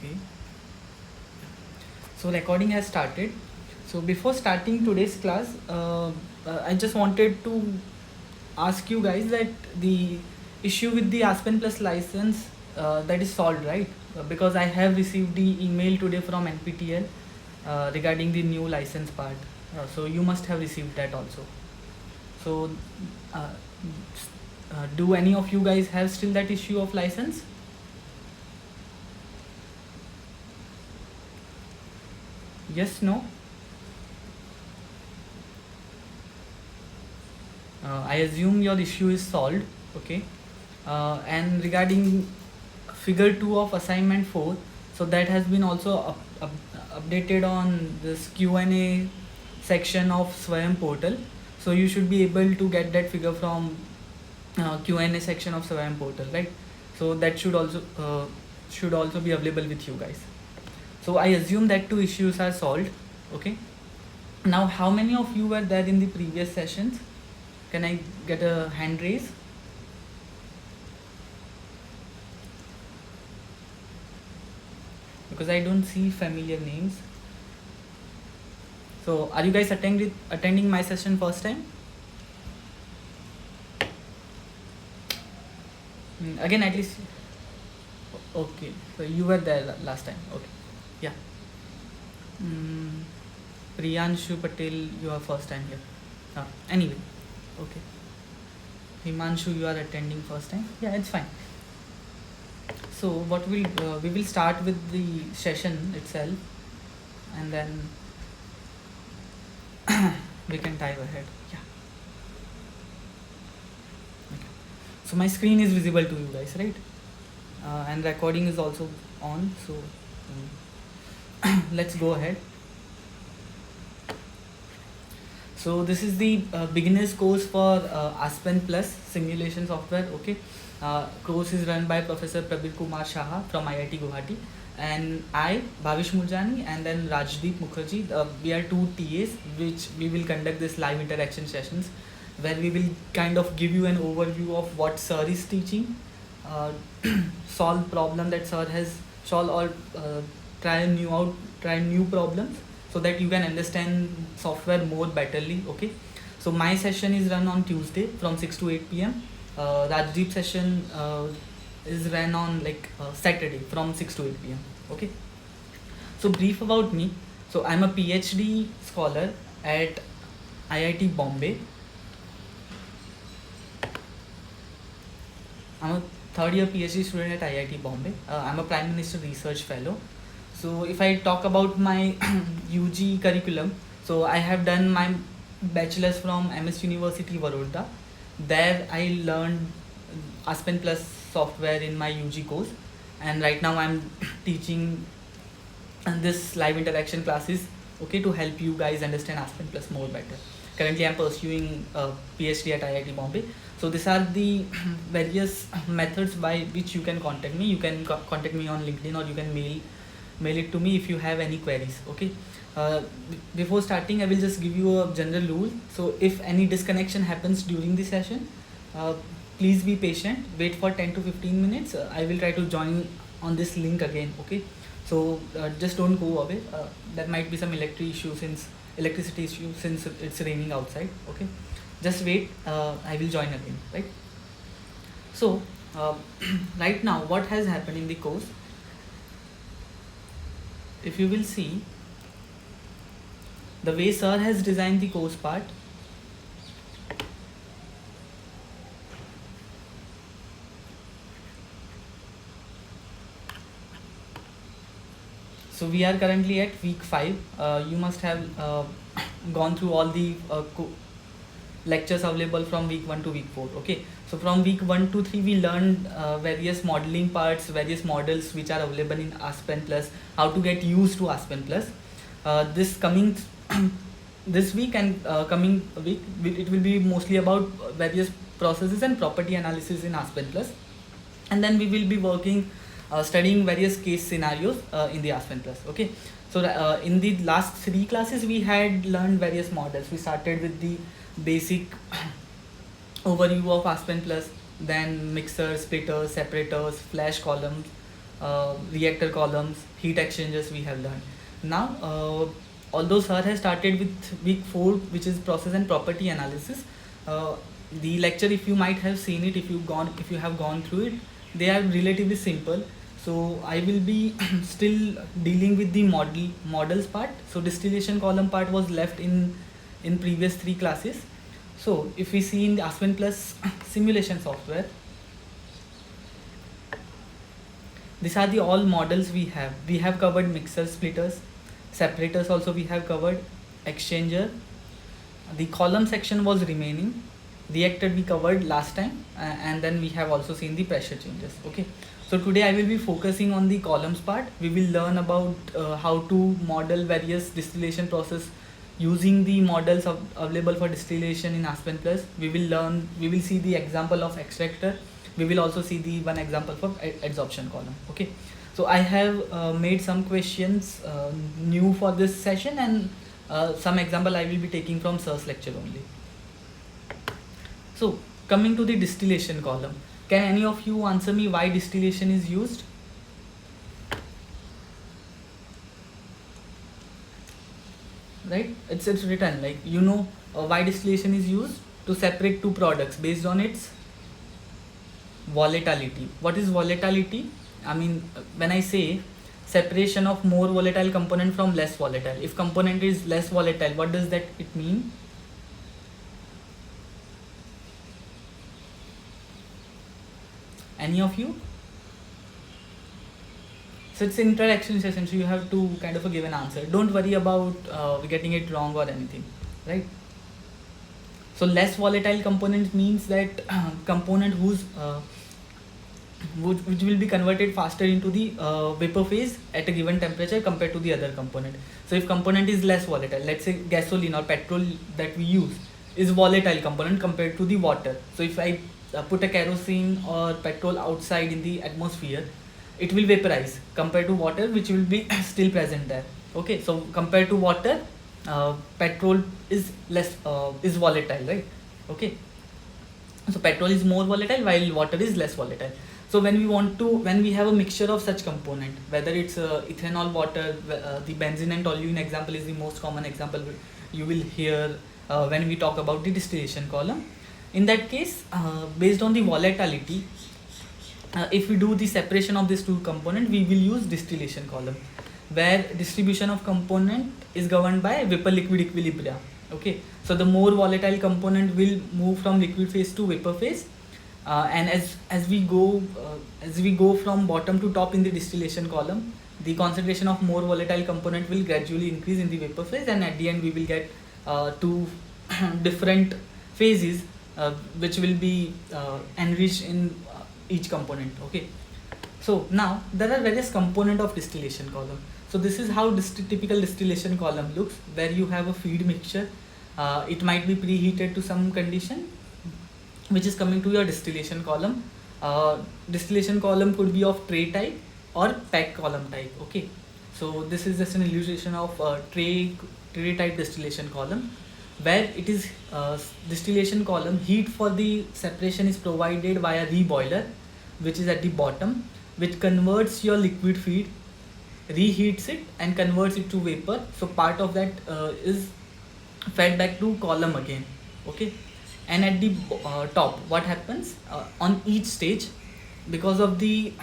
Okay. So recording has started. So before starting today's class, I just wanted to ask you guys that the issue with the Aspen Plus license that is solved, right? Because I have received the email today from NPTEL regarding the new license part. So you must have received that also. So uh, do any of you guys have still that issue of license? Yes, no? I assume your issue is solved, okay? And regarding figure 2 of assignment 4, so that has been also updated on this Q&A section of Swayam portal. So you should be able to get that figure from Q&A section of Swayam portal, right? So that should also be available with you guys. So I assume that two issues are solved, okay? Now, how many of you were there in the previous sessions? Can I get a hand raise? Because I don't see familiar names. So are you guys attending my session first time? Again, at least. Okay, so you were there last time. Okay, yeah. Priyanshu Patel, you are first time here. Anyway, okay. Himanshu, you are attending first time. Yeah, it's fine. So what we will start with the session itself, and then we can dive ahead. Yeah. Okay. So my screen is visible to you guys, right? And recording is also on. So let's go ahead. So this is the beginners course for Aspen Plus simulation software. Okay, course is run by Professor Prabirkumar Saha from IIT Guwahati, and I, Bhavesh Moorjani, and then Rajdeep Mukherjee. We are two TAs, which we will conduct this live interaction sessions, where we will kind of give you an overview of what sir is teaching, solve problem that sir has solved, or try new problems, so that you can understand software more betterly. Okay, so my session is run on Tuesday from 6 to 8 p.m. Rajdeep session is run on Saturday from 6 to 8 p.m. Okay, so brief about me. So I'm a Ph.D. scholar at IIT Bombay. I'm a third year PhD student at IIT Bombay. I'm a Prime Minister Research Fellow. So if I talk about my UG curriculum, so I have done my bachelor's from MS University Baroda. There I learned Aspen Plus software in my UG course, and right now I'm teaching this live interaction classes, okay, to help you guys understand Aspen Plus more better. Currently I'm pursuing a PhD at IIT Bombay. So these are the various methods by which you can contact me. You can contact me on LinkedIn, or you can mail it to me if you have any queries. Okay, before starting I will just give you a general rule. So if any disconnection happens during the session, please be patient, wait for 10 to 15 minutes. I will try to join on this link again. Okay, so just don't go away. There might be some electricity issue since it's raining outside. Okay, just wait, I will join again, right? So right now what has happened in the course, if you will see the way sir has designed the course part, so we are currently at week 5. You must have gone through all the lectures available from week 1 to week 4. Okay, so from week 1 to 3 we learned various modeling parts, various models which are available in Aspen Plus, how to get used to Aspen Plus. This week and coming week, it will be mostly about various processes and property analysis in Aspen Plus, and then we will be working studying various case scenarios in the Aspen Plus. Okay, so in the last 3 classes we had learned various models. We started with the basic overview of Aspen Plus, then mixers, splitters, separators, flash columns, reactor columns, heat exchangers we have learned. Now, although Sir has started with week 4, which is process and property analysis, the lecture, if you might have seen it, if you have gone through it, they are relatively simple. So I will be still dealing with the models part. So distillation column part was left in previous 3 classes. So if we see in the Aspen Plus simulation software, these are the all models we have. We have covered mixer, splitters, separators also we have covered, exchanger. The column section was remaining. Reactor we covered last time, and then we have also seen the pressure changes. Okay. So today I will be focusing on the columns part. We will learn about how to model various distillation process using the models available for distillation in Aspen Plus. We will see the example of extractor. We will also see the one example for adsorption column. Okay. So I have made some questions new for this session, and some example I will be taking from Sir's lecture only. So coming to the distillation column, can any of you answer me why distillation is used? Right? It's written, like, why distillation is used? To separate two products based on its volatility. What is volatility? I mean, when I say separation of more volatile component from less volatile, if component is less volatile, what does that it mean? Any of you? So it's interaction session, so you have to kind of give an answer. Don't worry about getting it wrong or anything, right? So less volatile component means that component which will be converted faster into the vapor phase at a given temperature compared to the other component. So if component is less volatile, let's say gasoline or petrol that we use is volatile component compared to the water. So if I put a kerosene or petrol outside in the atmosphere, it will vaporize compared to water, which will be still present there. Okay, so compared to water, petrol is is volatile, right? Okay, so petrol is more volatile while water is less volatile. So when we have a mixture of such component, whether it's ethanol, water, the benzene and toluene example is the most common example you will hear when we talk about the distillation column. In that case, based on the volatility, if we do the separation of these two components, we will use distillation column, where distribution of component is governed by vapor liquid equilibria. Okay, so the more volatile component will move from liquid phase to vapor phase, and as we go from bottom to top in the distillation column, the concentration of more volatile component will gradually increase in the vapor phase, and at the end we will get two different phases which will be enriched in each component. Okay, so now there are various components of distillation column. So this is how typical distillation column looks, where you have a feed mixture. It might be preheated to some condition which is coming to your distillation column. Distillation column could be of tray type or pack column type. Okay, so this is just an illustration of tray type distillation column, where it is distillation column. Heat for the separation is provided via reboiler, which is at the bottom, which converts your liquid feed, reheats it and converts it to vapor. So part of that is fed back to column again. Okay, and at the top, what happens on each stage, because of the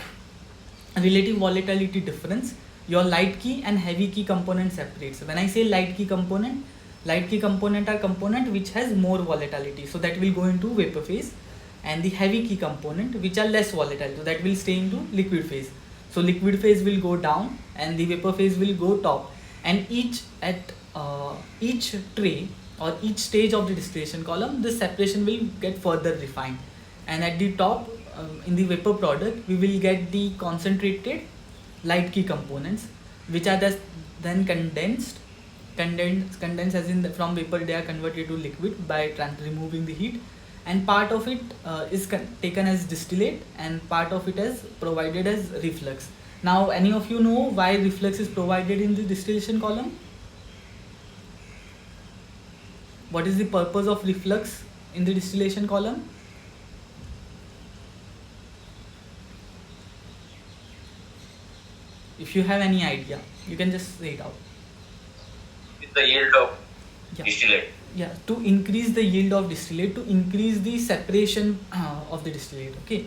relative volatility difference, your light key and heavy key component separates. When I say light key component are component which has more volatility, so that will go into vapor phase, and the heavy key component which are less volatile, so that will stay into liquid phase. So liquid phase will go down and the vapor phase will go top, and each tray or each stage of the distillation column, this separation will get further refined, and at the top in the vapor product we will get the concentrated light key components, which are then condensed as in from vapor they are converted to liquid by removing the heat, and part of it is taken as distillate and part of it is provided as reflux. Now any of you know why reflux is provided in the distillation column? What is the purpose of reflux in the distillation column? If you have any idea, you can just say it out. With the yield of distillate. Yeah, to increase the yield of distillate, to increase the separation of the distillate. Okay,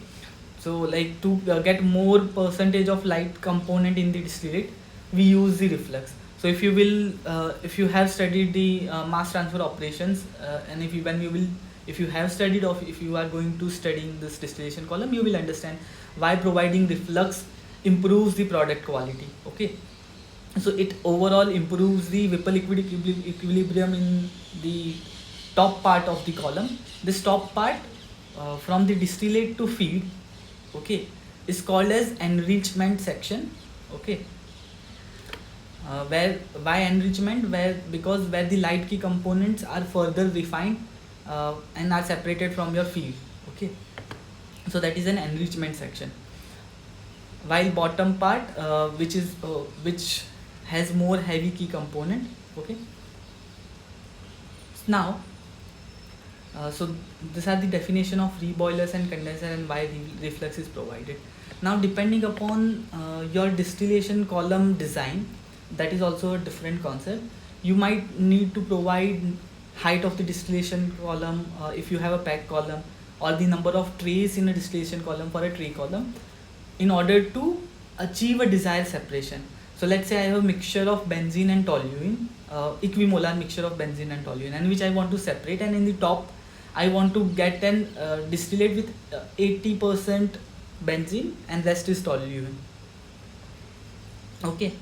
so like to get more percentage of light component in the distillate, we use the reflux. So if you will, if you have studied the mass transfer operations, and if you have studied, or if you are going to studying this distillation column, you will understand why providing reflux improves the product quality. Okay, so it overall improves the Whipple equilibrium in the top part of the column. This top part, from the distillate to feed, okay, is called as enrichment section. Okay, where, why enrichment? Because where the light key components are further refined and are separated from your feed. Okay, so that is an enrichment section. While bottom part, which has more heavy key component. Okay, now so these are the definition of reboilers and condenser and why reflux is provided. Now depending upon your distillation column design, that is also a different concept. You might need to provide height of the distillation column if you have a pack column, or the number of trays in a distillation column for a tray column, in order to achieve a desired separation. So let's say I have a mixture of benzene and toluene, equimolar mixture of benzene and toluene, and which I want to separate, and in the top I want to get an distillate with 80% benzene and rest is toluene. Okay,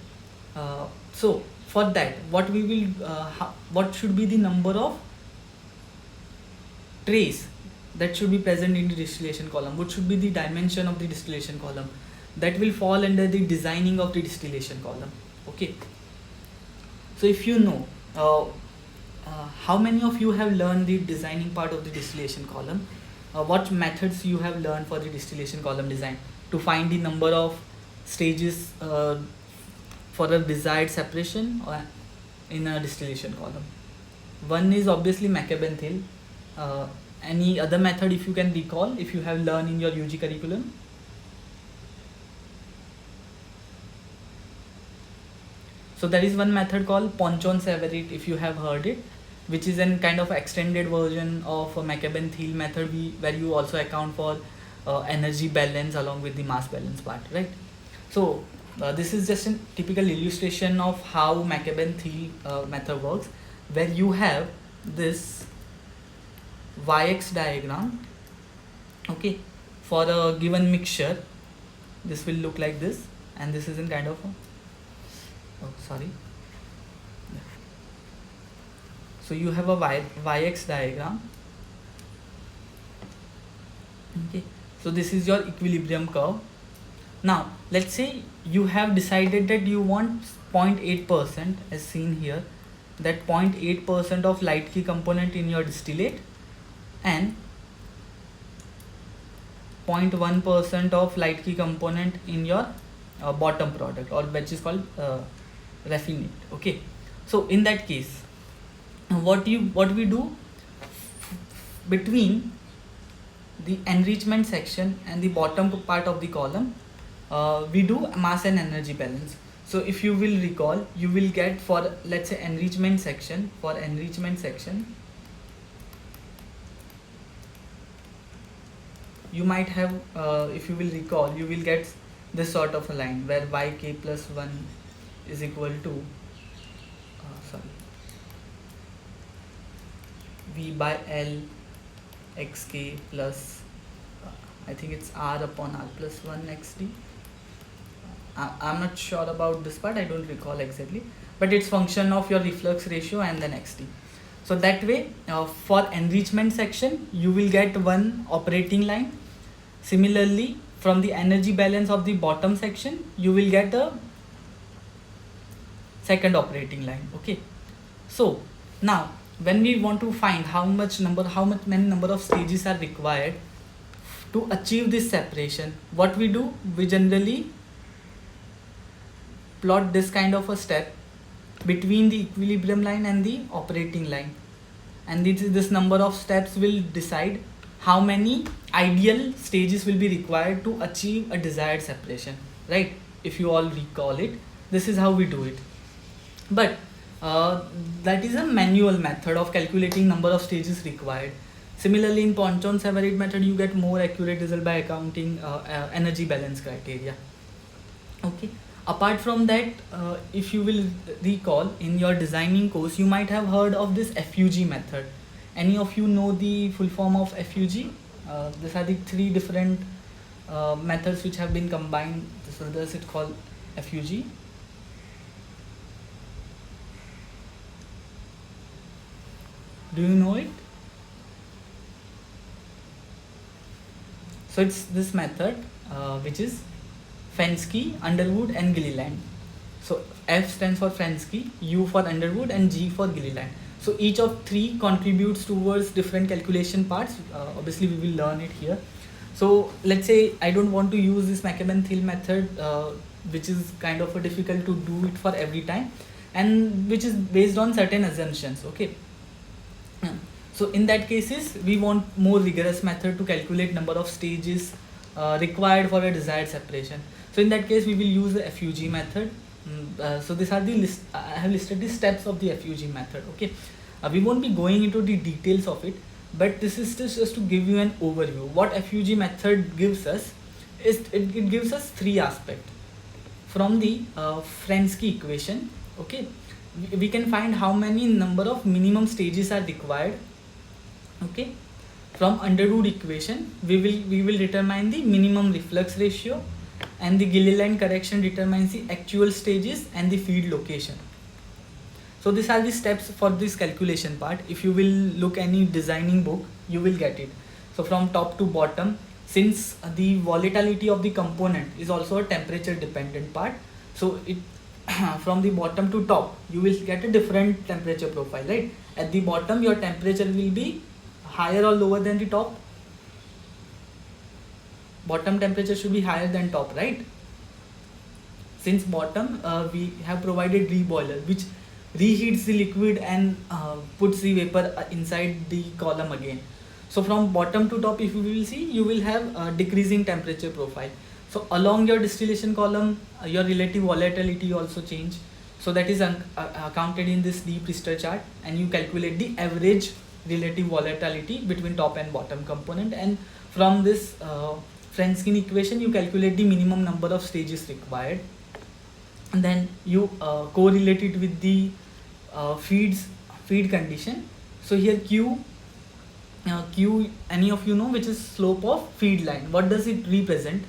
so for that, what we will what should be the number of trays that should be present in the distillation column? What should be the dimension of the distillation column? That will fall under the designing of the distillation column. Okay, so if you know, how many of you have learned the designing part of the distillation column? What methods you have learned for the distillation column design to find the number of stages for a desired separation in a distillation column? One is obviously Maccabe-Thiel. Any other method if you can recall, if you have learned in your UG curriculum? So there is one method called Ponchon-Savarit, if you have heard it, which is a kind of extended version of a Maccabe-Thiel method, where you also account for energy balance along with the mass balance part, right? So this is just a typical illustration of how Maccabe-Thiel method works, where you have this YX diagram. Okay, for a given mixture, this will look like this, and this is in kind of a, so you have a YX diagram. Okay, so this is your equilibrium curve. Now let's say you have decided that you want 0.8%, as seen here, that 0.8% of light key component in your distillate, and 0.1% of light key component in your bottom product, or which is called raffinate. Okay, so in that case, what we do between the enrichment section and the bottom part of the column, we do mass and energy balance. So if you will recall, you will get, for let's say enrichment section, you might have, if you will recall, you will get this sort of a line where yk plus 1 is equal to V by L xk plus I think it's R upon R plus 1 xd. I'm not sure about this part, I don't recall exactly, but it's function of your reflux ratio and then xd. So that way, for enrichment section, you will get one operating line. Similarly, from the energy balance of the bottom section, you will get a second operating line. Okay, so now when we want to find how many number of stages are required to achieve this separation, what we do, we generally plot this kind of a step between the equilibrium line and the operating line, and this number of steps will decide how many ideal stages will be required to achieve a desired separation, right? if you all recall it. This is how we do it. But that is a manual method of calculating number of stages required. Similarly, in Ponchon-Savarit method, you get more accurate result by accounting energy balance criteria. Okay. Apart from that, if you will recall, in your designing course, you might have heard of this FUG method. Any of you know the full form of FUG? These are the three different methods which have been combined. So thus it's called FUG. Do you know it? So it's this method which is Fensky, Underwood and Gilliland. So F stands for Fensky, U for Underwood and G for Gilliland. So each of three contributes towards different calculation parts. Obviously we will learn it here. So let's say I don't want to use this McCabe-Thiele method which is kind of difficult to do it for every time and which is based on certain assumptions. Okay. So in that cases we want more rigorous method to calculate number of stages required for a desired separation. So in that case we will use the FUG method. So these are the list. I have listed the steps of the FUG method. Okay, we won't be going into the details of it, but this is just to give you an overview. What FUG method gives us is it gives us three aspects. From the Fensky equation, okay, we can find how many number of minimum stages are required. Okay, from Underwood equation we will determine the minimum reflux ratio, and the Gilliland correction determines the actual stages and the feed location. So these are the steps for this calculation part. If you will look any designing book, you will get it. So from top to bottom, since the volatility of the component is also a temperature dependent part, so it from the bottom to top you will get a different temperature profile, right? At the bottom your temperature will be higher or lower than the top? Bottom temperature should be higher than top, right? Since bottom we have provided reboiler which reheats the liquid and puts the vapor inside the column again. So from bottom to top, if you will see, you will have a decreasing temperature profile. So along your distillation column, your relative volatility also change. So that is accounted in this D-Priester chart, and you calculate the average relative volatility between top and bottom component, and from this Fensky equation you calculate the minimum number of stages required, and then you correlate it with the feed condition. So here Q, any of you know which is slope of feed line? What does it represent?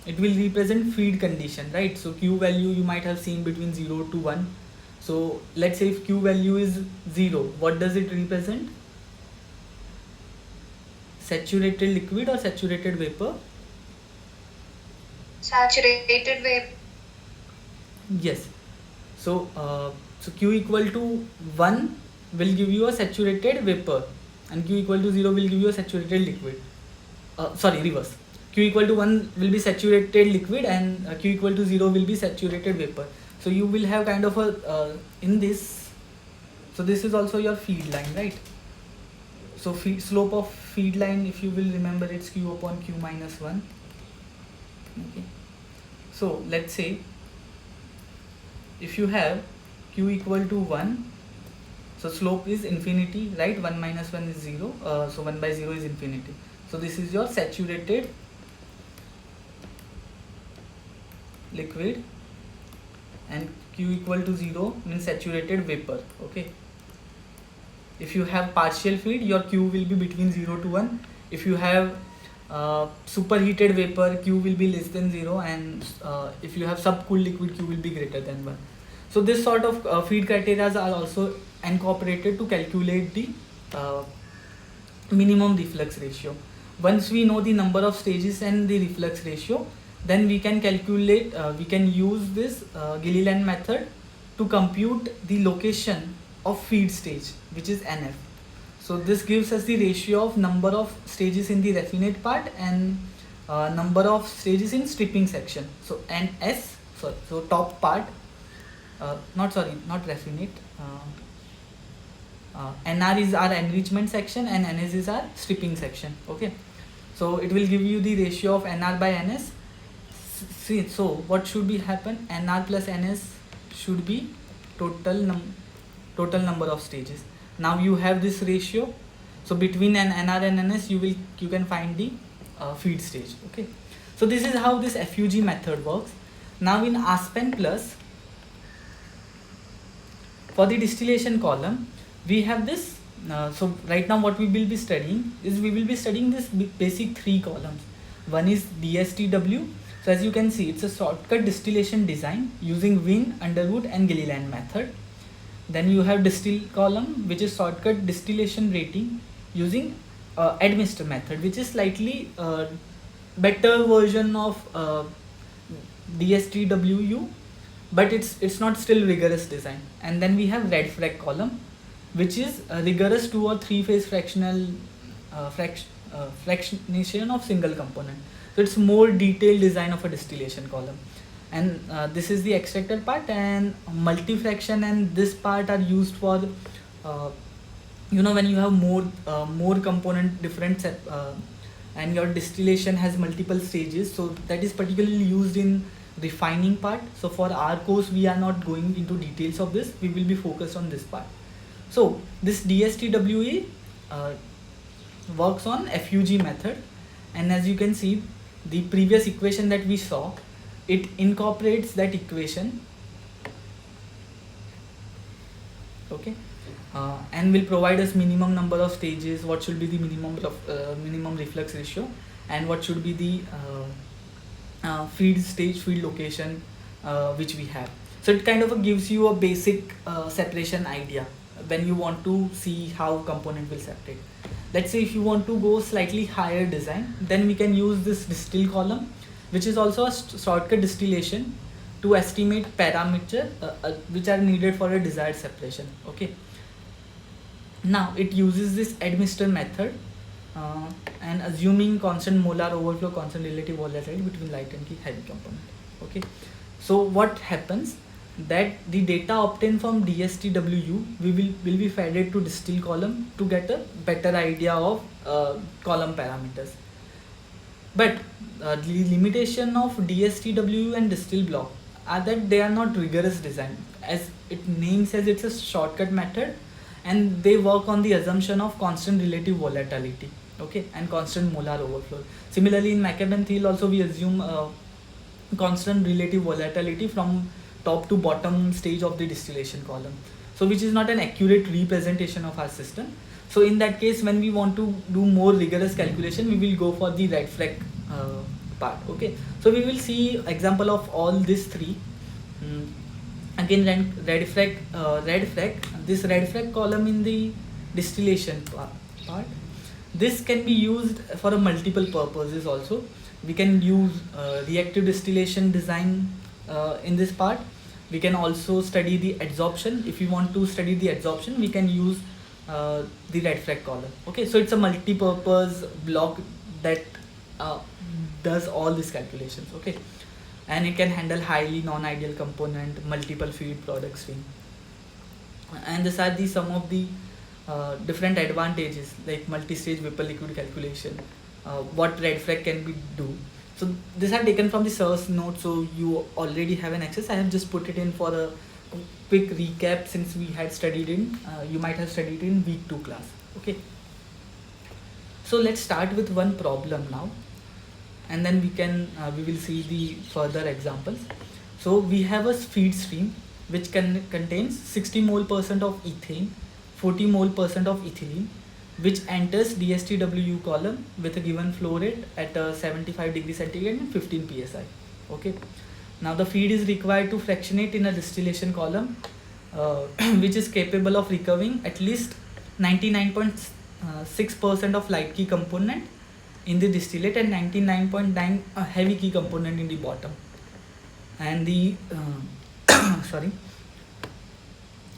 It will represent feed condition, right? So Q value you might have seen between 0 to 1. So let's say if Q value is 0, what does it represent? Saturated liquid or saturated vapor? Saturated vapor. Yes. So so Q equal to 1 will give you a saturated vapor, and Q equal to 0 will give you a saturated liquid. Sorry, reverse. Q equal to 1 will be saturated liquid, and Q equal to 0 will be saturated vapor. So you will have kind of a in this. So this is also your feed line, right? So slope of feed line, if you will remember, it's Q upon Q minus 1. Okay. So let's say if you have Q equal to 1, so slope is infinity, right? 1 minus 1 is 0. So 1 by 0 is infinity. So this is your saturated liquid, and Q equal to 0 means saturated vapor. Okay. If you have partial feed, your Q will be between 0 to 1. If you have superheated vapor, Q will be less than 0, and if you have subcooled liquid, Q will be greater than 1. So this sort of feed criteria are also incorporated to calculate the minimum reflux ratio. Once we know the number of stages and the reflux ratio, then we can calculate, we can use this Gilliland method to compute the location of feed stage, which is NF. So this gives us the ratio of number of stages in the raffinate part and number of stages in stripping section. So NS, so top part, not raffinate, NR is our enrichment section and NS is our stripping section. Okay, so it will give you the ratio of NR by NS. see, so what should be happen? Nr plus ns should be total number of stages. Now you have this ratio, so between an nr and ns you can find the feed stage. Okay, so this is how this FUG method works. Now in Aspen plus, for the distillation column, we have this. So right now what we will be studying is we will be studying this basic three columns. One is DSTW. So as you can see, it's a shortcut distillation design using Wien, Underwood and Gilliland method. Then you have distill column, which is shortcut distillation rating using Edminster method, which is slightly better version of DSTWU, but it's not still rigorous design. And then we have red frac column, which is a rigorous 2 or 3 phase fractionation of single component. So it's more detailed design of a distillation column. And this is the extractor part, and multi-fraction and this part are used for when you have more component different and your distillation has multiple stages, so that is particularly used in refining part. So for our course we are not going into details of this, we will be focused on this part. So this DSTWE works on FUG method, and as you can see, the previous equation that we saw, it incorporates that equation, okay, and will provide us minimum number of stages, what should be the minimum reflux ratio, and what should be the feed location which we have. So it kind of gives you a basic separation idea when you want to see how component will separate. Let's say if you want to go slightly higher design, then we can use this distill column, which is also a shortcut distillation to estimate parameters which are needed for a desired separation. Okay. Now it uses this Edminster method and assuming constant molar overflow, constant relative volatility between light and heavy component. Okay. So what happens? That the data obtained from DSTWU will be fed to distill column to get a better idea of column parameters. But the limitation of DSTWU and distill block are that they are not rigorous design. As it name says, it's a shortcut method, and they work on the assumption of constant relative volatility, okay, and constant molar overflow. Similarly, in Maccabe-Thiele also we assume constant relative volatility from top to bottom stage of the distillation column, so which is not an accurate representation of our system. So in that case, when we want to do more rigorous calculation, we will go for the red frac part. Okay, so we will see example of all these three. Again, red frac, this red frac column in the distillation part, this can be used for a multiple purposes also. We can use reactive distillation design in this part. We can also study the adsorption. If you want to study the adsorption, we can use the red frac column. Okay, so it's a multi-purpose block that does all these calculations. Okay, and it can handle highly non-ideal component, multiple feed product stream, and these are some of the different advantages like multi-stage Whipple liquid calculation, what red frac can be do. So these are taken from the source note, so you already have an access. I have just put it in for a quick recap since we had studied in, you might have studied in week 2 class. Okay. So let's start with one problem now, and then we will see the further examples. So we have a feed stream which contains 60 mole % of ethane, 40 mole % of ethylene, which enters DSTWU column with a given flow rate at 75 degrees centigrade and 15 psi. Okay. Now the feed is required to fractionate in a distillation column which is capable of recovering at least 99.6% of light key component in the distillate and 99.9 heavy key component in the bottom. And the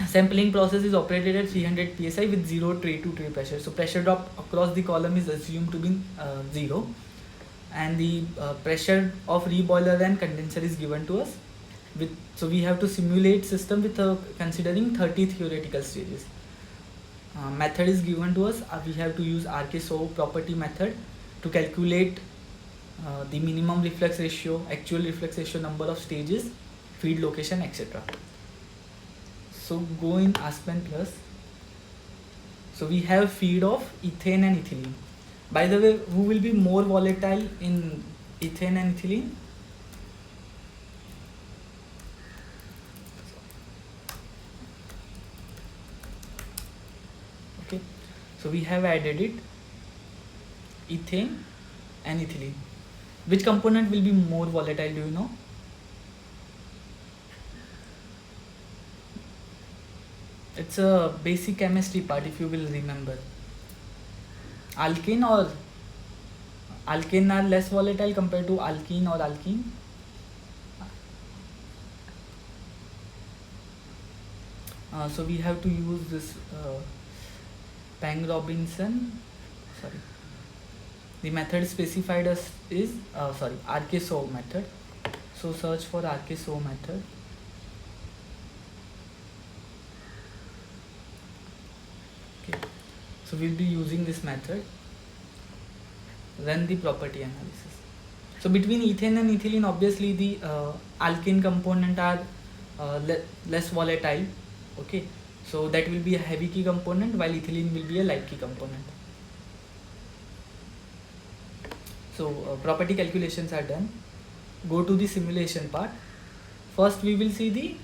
sampling process is operated at 300 psi with 0 tray to tray pressure. So pressure drop across the column is assumed to be 0, and the pressure of reboiler and condenser is given to us. So we have to simulate system with considering 30 theoretical stages. Method is given to us. We have to use RK-SO property method to calculate the minimum reflux ratio, actual reflux ratio, number of stages, feed location, etc. So go in Aspen Plus. So we have feed of ethane and ethylene. By the way, who will be more volatile in ethane and ethylene? Okay, so we have added it, ethane and ethylene. Which component will be more volatile, do you know? It's a basic chemistry part, if you will remember. Alkane or alkane are less volatile compared to alkene or alkene. So we have to use this Pang Robinson. Sorry. The method specified as is RK-SO method. So search for RK-SO method. Okay. So we'll be using this method. Run the property analysis. So between ethane and ethylene, obviously the alkane component are less volatile. Okay. So that will be a heavy key component, while ethylene will be a light key component. So property calculations are done. Go to the simulation part. First we will see the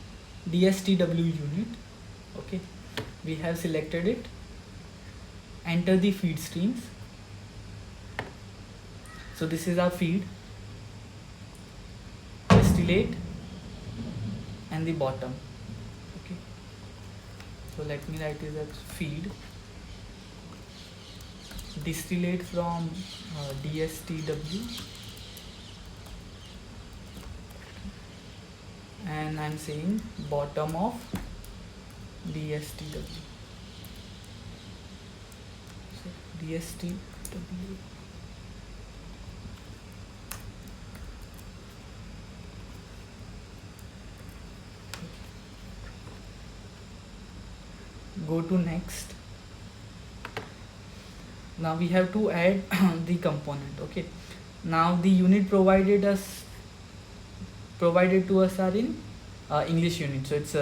DSTW unit. Okay, we have selected it. Enter the feed streams. So this is our feed, distillate, and the bottom. Okay, so let me write it as feed, distillate from DSTW, and I'm saying bottom of DSTW. So DSTW. Go to next. Now we have to add the component. Okay, now the unit provided to us are in English unit, so it's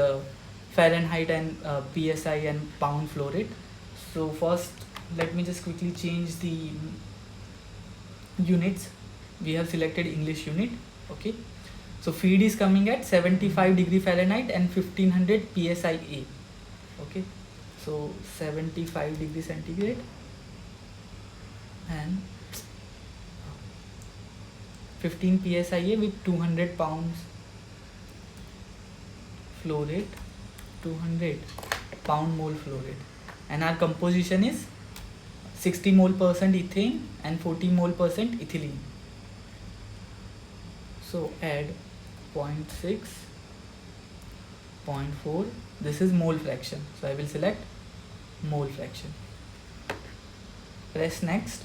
Fahrenheit and PSI and pound flow rate. So first let me just quickly change the units. We have selected English unit. Okay, so feed is coming at 75 degree Fahrenheit and 1500 PSI A. Okay, so 75 degree centigrade and 15 psia with 200 pounds flow rate, 200 pound mole flow rate, and our composition is 60 mole percent ethane and 40 mole percent ethylene. So add 0.6, 0.4, this is mole fraction, so I will select mole fraction. Press next.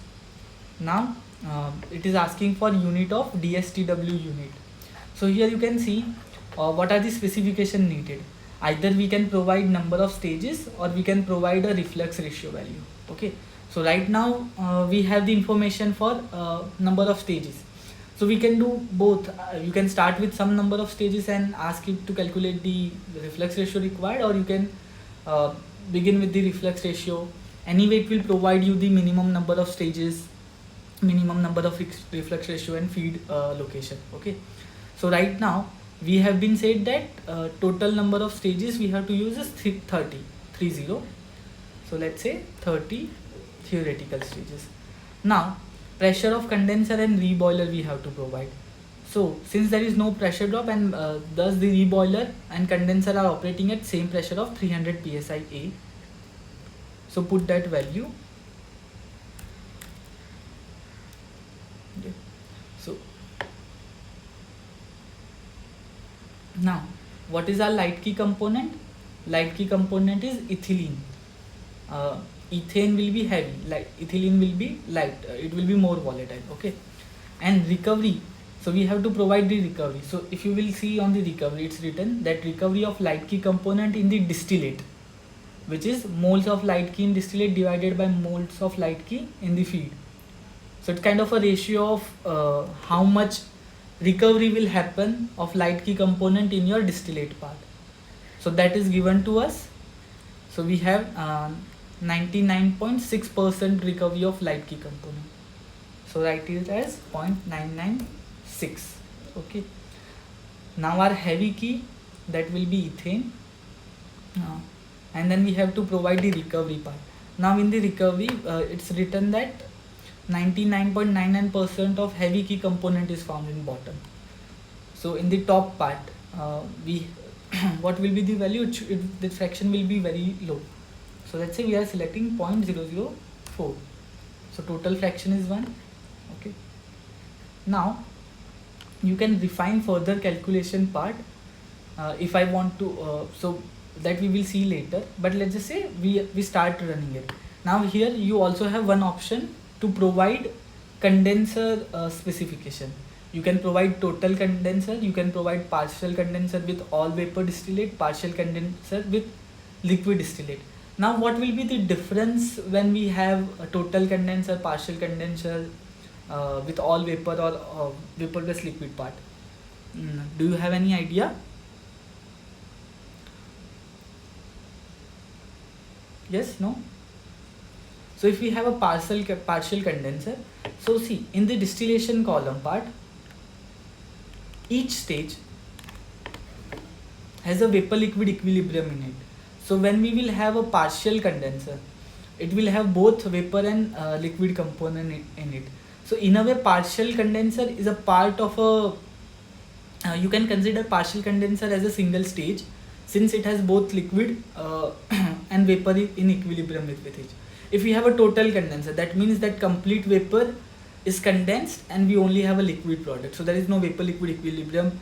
Now it is asking for unit of DSTW unit. So here you can see what are the specification needed. Either we can provide number of stages or we can provide a reflux ratio value. Okay, so right now we have the information for number of stages, so we can do both. You can start with some number of stages and ask it to calculate the reflux ratio required, or you can begin with the reflux ratio. Anyway, it will provide you the minimum number of stages, minimum number of reflux ratio, and feed location. Okay, so right now we have been said that total number of stages we have to use is 30. So let's say 30 theoretical stages. Now pressure of condenser and reboiler we have to provide. So since there is no pressure drop and thus the reboiler and condenser are operating at same pressure of 300 psi A, so put that value. Okay. So now what is our light key component? Light key component is ethylene. Ethane will be heavy, ethylene will be light, it will be more volatile. Okay, and recovery, so we have to provide the recovery. So if you will see on the recovery, it's written that recovery of light key component in the distillate, which is moles of light key in distillate divided by moles of light key in the feed. So it's kind of a ratio of how much recovery will happen of light key component in your distillate part. So that is given to us. So we have 99.6% recovery of light key component. So write it as 0.996. Okay. Now our heavy key, that will be ethane. And then we have to provide the recovery part. Now in the recovery, it's written that 99.99% of heavy key component is found in bottom. So in the top part, we what will be the value? The fraction will be very low. So let's say we are selecting 0.004. So total fraction is 1. Okay. Now you can refine further calculation part if I want to. So that we will see later. But let's just say we start running it. Now here you also have one option to provide condenser specification. You can provide total condenser, you can provide partial condenser with all vapor distillate, partial condenser with liquid distillate. Now what will be the difference when we have a total condenser, partial condenser with all vapor or vapor plus liquid part? Do you have any idea? Yes, no? So if we have a partial condenser, so see in the distillation column part, each stage has a vapor liquid equilibrium in it. So when we will have a partial condenser, it will have both vapor and liquid component in it. So in a way, partial condenser is a part of a, you can consider partial condenser as a single stage, since it has both liquid and vapor in equilibrium with it. If we have a total condenser, that means that complete vapor is condensed and we only have a liquid product. So there is no vapor liquid equilibrium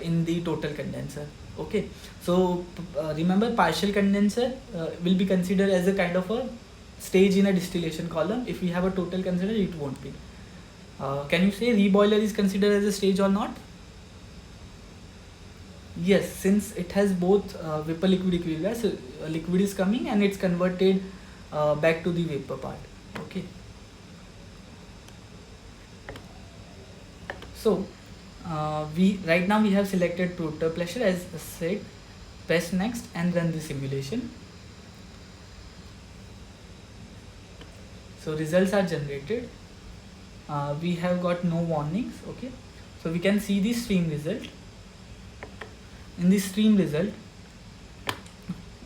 in the total condenser. Okay. So remember, partial condenser will be considered as a kind of a stage in a distillation column. If we have a total condenser, it won't be. Can you say reboiler is considered as a stage or not? Yes, since it has both vapor liquid equilibrium, so liquid is coming and it's converted back to the vapor part. Okay. So we right now we have selected total pressure as said. Press next and run the simulation. So results are generated. We have got no warnings. Okay. So we can see the stream result. In the stream result,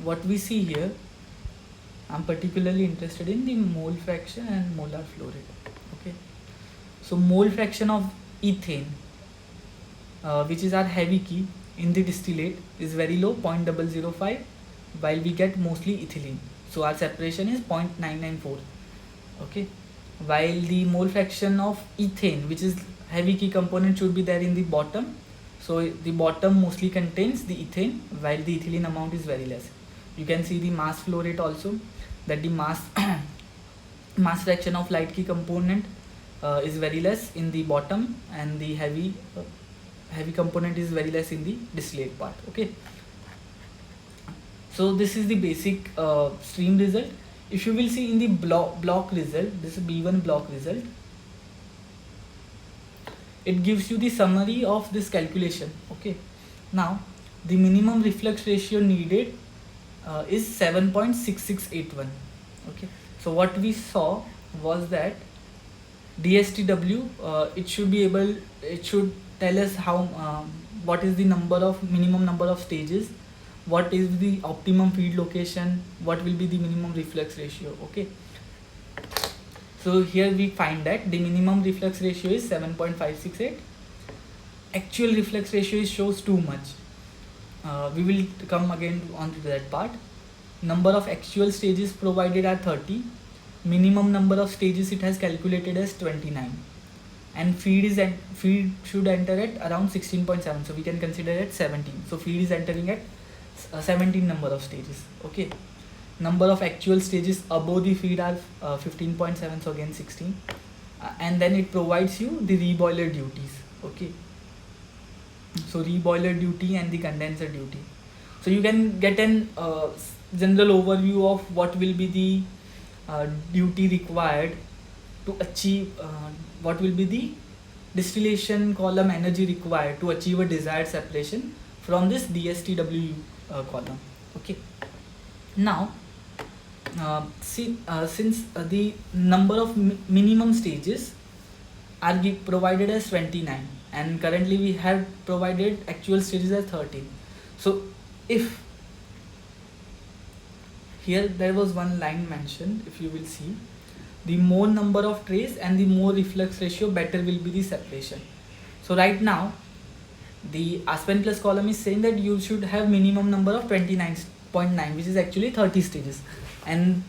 what we see here, I'm particularly interested in the mole fraction and molar flow rate. Okay. So mole fraction of ethane, which is our heavy key in the distillate, is very low, 0.005, while we get mostly ethylene. So our separation is 0.994. Okay. While the mole fraction of ethane, which is heavy key component, should be there in the bottom. So the bottom mostly contains the ethane, while the ethylene amount is very less. You can see the mass flow rate also, that the mass fraction of light key component is very less in the bottom, and the heavy component is very less in the distillate part. Okay. So this is the basic stream result. If you will see in the block result, this is B1 block result, it gives you the summary of this calculation. Okay. Now the minimum reflux ratio needed is 7.6681. Okay. So what we saw was that DSTW, it should tell us how what is the minimum number of stages, what is the optimum feed location, what will be the minimum reflux ratio. Okay. So here we find that the minimum reflux ratio is 7.568. Actual reflux ratio shows too much. We will come again onto that part. Number of actual stages provided are 30. Minimum number of stages it has calculated as 29. And feed should enter at around 16.7. So we can consider it 17. So feed is entering at 17 number of stages. Okay. Number of actual stages above the feed are 15.7, so again 16, and then it provides you the reboiler duties. Okay. So reboiler duty and the condenser duty. So you can get an general overview of what will be the duty required to achieve what will be the distillation column energy required to achieve a desired separation from this DSTW column. Okay. Now, since the number of minimum stages are provided as 29, and currently we have provided actual stages as 13. So if here there was one line mentioned, if you will see, the more number of trays and the more reflux ratio, better will be the separation. So right now the Aspen plus column is saying that you should have minimum number of 29.9, which is actually 30 stages, and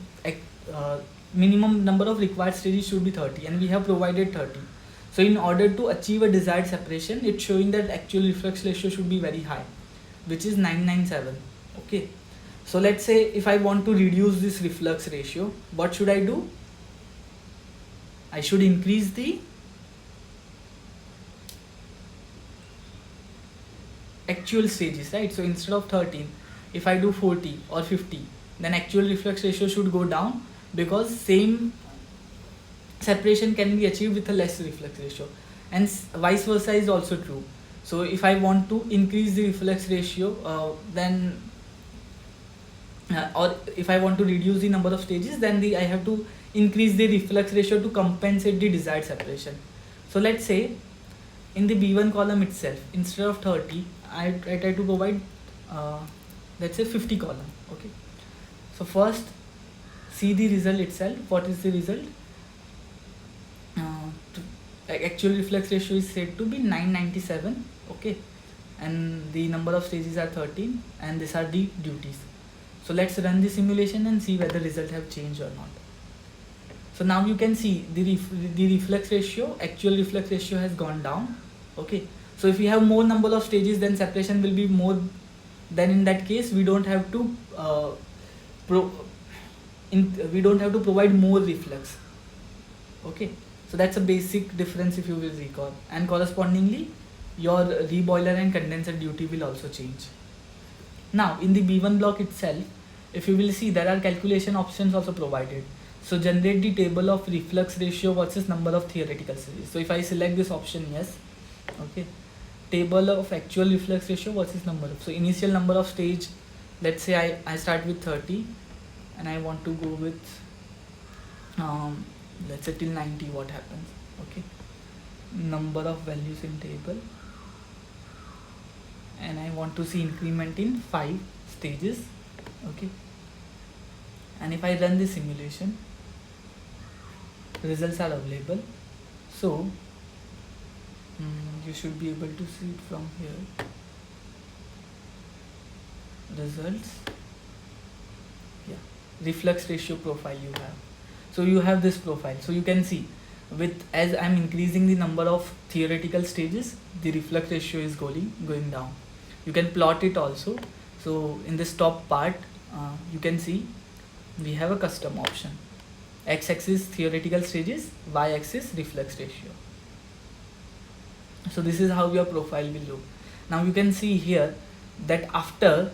minimum number of required stages should be 30, and we have provided 30. So in order to achieve a desired separation, it's showing that actual reflux ratio should be very high, which is 997. Okay. So let's say if I want to reduce this reflux ratio, what should I do? I should increase the actual stages, right? So instead of 13, if I do 40 or 50, then actual reflux ratio should go down, because same separation can be achieved with a less reflux ratio, and vice versa is also true. So if I want to increase the reflux ratio, then or if I want to reduce the number of stages, then I have to increase the reflux ratio to compensate the desired separation. So let's say in the B1 column itself, instead of 30, I try to provide let's say 50 column. Okay. So first see the result itself. What is the result? Actual reflux ratio is said to be 997. Okay, and the number of stages are 13, and these are the duties. So let's run the simulation and see whether results have changed or not. So now you can see the reflux ratio, actual reflux ratio has gone down. Okay, so if we have more number of stages, then separation will be more. Then in that case, we don't have to provide more reflux. Okay, so that's a basic difference if you will recall, and correspondingly your reboiler and condenser duty will also change. Now in the B1 block itself, if you will see, there are calculation options also provided. So generate the table of reflux ratio versus number of theoretical stages. So if I select this option, yes, okay, table of actual reflux ratio versus number of, so initial number of stage, let's say I start with 30 and I want to go with let's say till 90, what happens? Okay, number of values in table, and I want to see increment in 5 stages. Okay, and if I run the simulation, results are available. So you should be able to see it from here. Results, yeah, reflux ratio profile you have. So you have this profile. So you can see, with as I'm increasing the number of theoretical stages, the reflux ratio is going down. You can plot it also. So in this top part, you can see we have a custom option. X-axis theoretical stages, Y-axis reflux ratio. So this is how your profile will look. Now you can see here that after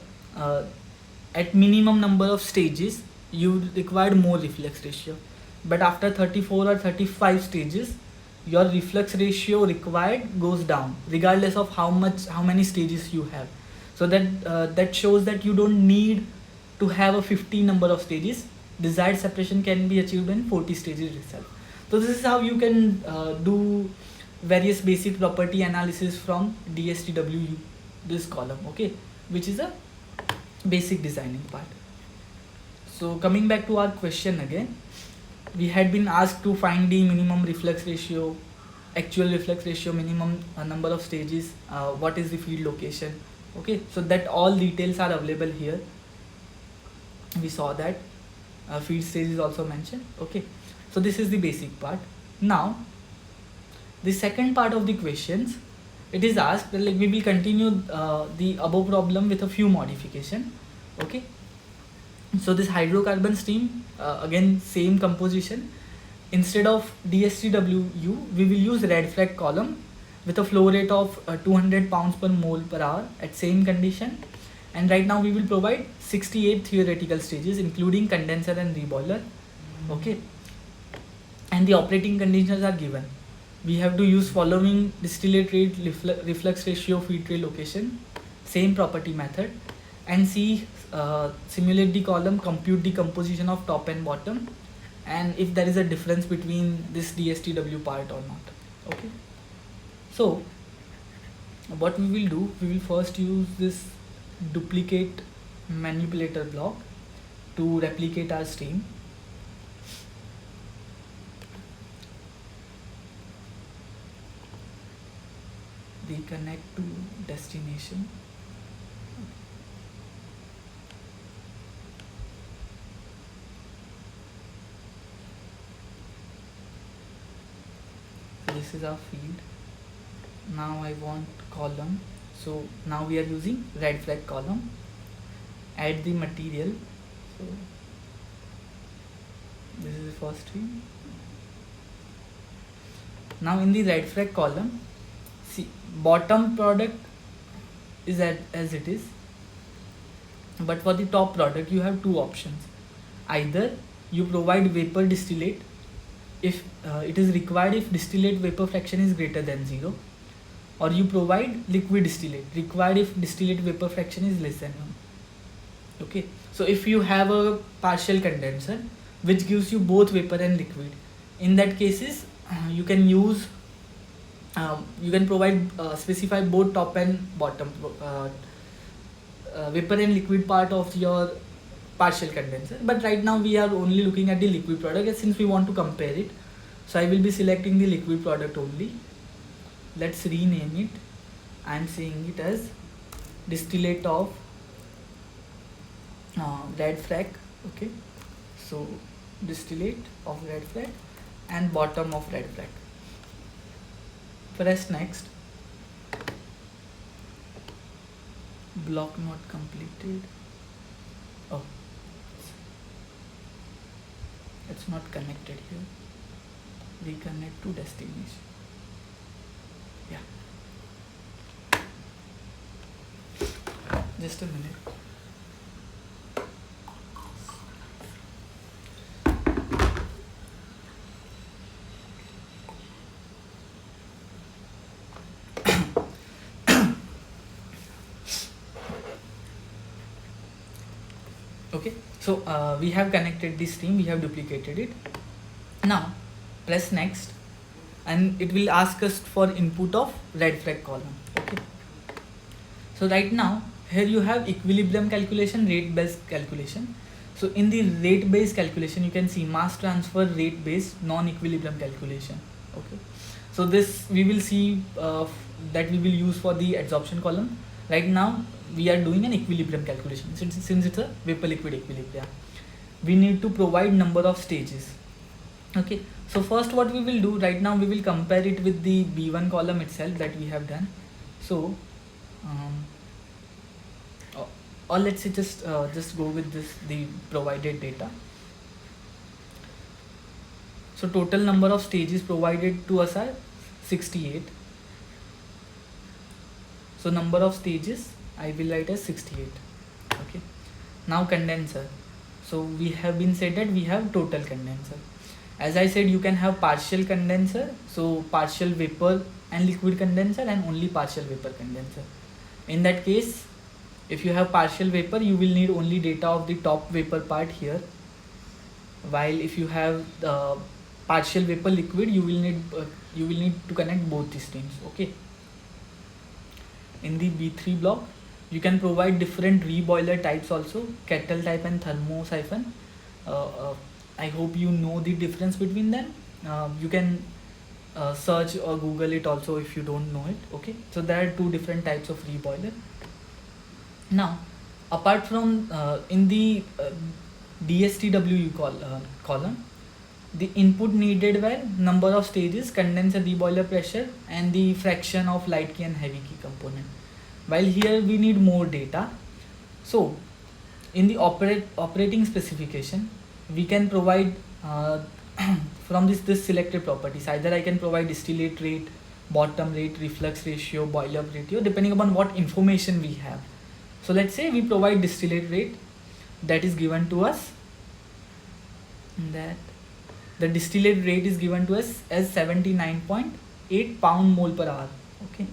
at minimum number of stages you required more reflux ratio, but after 34 or 35 stages your reflux ratio required goes down regardless of how many stages you have. So that shows that you don't need to have a 50 number of stages. Desired separation can be achieved in 40 stages itself. So this is how you can do various basic property analysis from DSTW, this column, okay, which is a basic designing part. So coming back to our question again, we had been asked to find the minimum reflux ratio, actual reflux ratio, minimum number of stages, what is the field location. Okay, so that all details are available here. We saw that field stage is also mentioned. Okay, so this is the basic part. Now the second part of the questions, it is asked, like, we will continue the above problem with a few modification. Okay, so this hydrocarbon stream, again same composition. Instead of DSTWU, we will use red flag column with a flow rate of 200 pounds per mole per hour at same condition. And right now we will provide 68 theoretical stages including condenser and reboiler. Okay, and the operating conditions are given. We have to use following: distillate rate, reflux ratio, feed rate, location, same property method, and see, simulate the column, compute the composition of top and bottom, and if there is a difference between this DSTW part or not. Okay, so what we will do, we will first use this duplicate manipulator block to replicate our stream. Reconnect to destination. So this is our field. Now I want column, so now we are using red flag column. Add the material, so this is the first stream. Now in the red flag column, see, bottom product is as it is, but for the top product you have two options. Either you provide vapor distillate if it is required, if distillate vapor fraction is greater than 0, or you provide liquid distillate required if distillate vapor fraction is less than 1. Okay, so if you have a partial condenser which gives you both vapor and liquid, in that cases you can use you can provide specify both top and bottom vapor and liquid part of your partial condenser, but right now we are only looking at the liquid product, and since we want to compare it, so I will be selecting the liquid product only. Let's rename it. I am saying it as distillate of red flag. Okay, so distillate of red flag and bottom of red flag. Press next. Block not completed. Oh, it's not connected here. Reconnect to destination. Yeah, just a minute. Okay, so we have connected this stream, we have duplicated it. Now press next, and it will ask us for input of red flag column. Okay, so right now here you have equilibrium calculation, rate based calculation. So in the rate based calculation you can see mass transfer rate based non-equilibrium calculation. Okay, so this we will see that we will use for the adsorption column. Right now we are doing an equilibrium calculation. Since it's a vapor liquid equilibrium, we need to provide number of stages. Okay, so first what we will do, right now we will compare it with the B1 column itself that we have done. So or let's say just go with this, the provided data. So total number of stages provided to us are 68. So number of stages I will write as 68. Okay, now condenser. So we have been said that we have total condenser. As I said, you can have partial condenser, so partial vapor and liquid condenser, and only partial vapor condenser. In that case, if you have partial vapor, you will need only data of the top vapor part here, while if you have partial vapor liquid, you will need to connect both the streams. Okay, in the B3 block you can provide different reboiler types also, kettle type and thermo siphon. I hope you know the difference between them. You can search or Google it also if you don't know it. Okay, so there are two different types of reboiler. Now apart from in the DSTW column, the input needed were number of stages, condenser reboiler pressure, and the fraction of light key and heavy key component, while here we need more data. So in the operating specification we can provide from this selected properties, either I can provide distillate rate, bottom rate, reflux ratio, boil up ratio, depending upon what information we have. So let's say we provide distillate rate that is given to us, that the distillate rate is given to us as 79.8 pound mole per hour. Okay,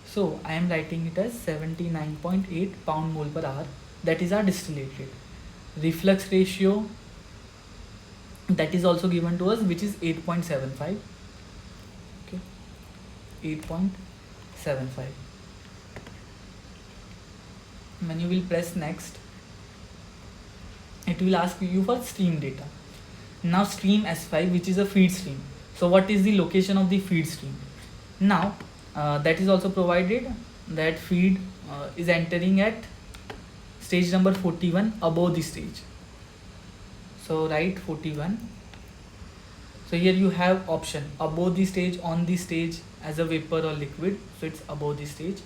so I am writing it as 79.8 pound mole per hour. That is our distillate rate. Reflux ratio, that is also given to us, which is 8.75. Okay, 8.75. When you will press next, it will ask you for stream data. Now stream S5, which is a feed stream. So what is the location of the feed stream? Now that is also provided, that feed is entering at stage number 41 above the stage. So write 41. So here you have option above the stage, on the stage, as a vapor or liquid. So it's above the stage.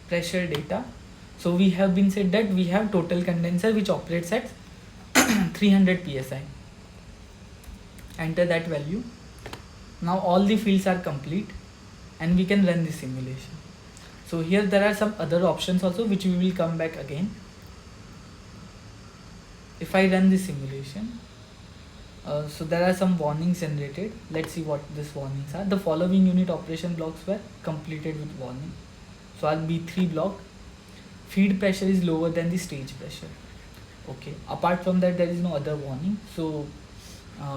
Pressure data. So we have been said that we have total condenser which operates at 300 psi. Enter that value. Now all the fields are complete and we can run the simulation. So here there are some other options also which we will come back again. If I run the simulation, so there are some warnings generated. Let's see what these warnings are. The following unit operation blocks were completed with warning. So our B3 block, feed pressure is lower than the stage pressure. Okay, apart from that there is no other warning, so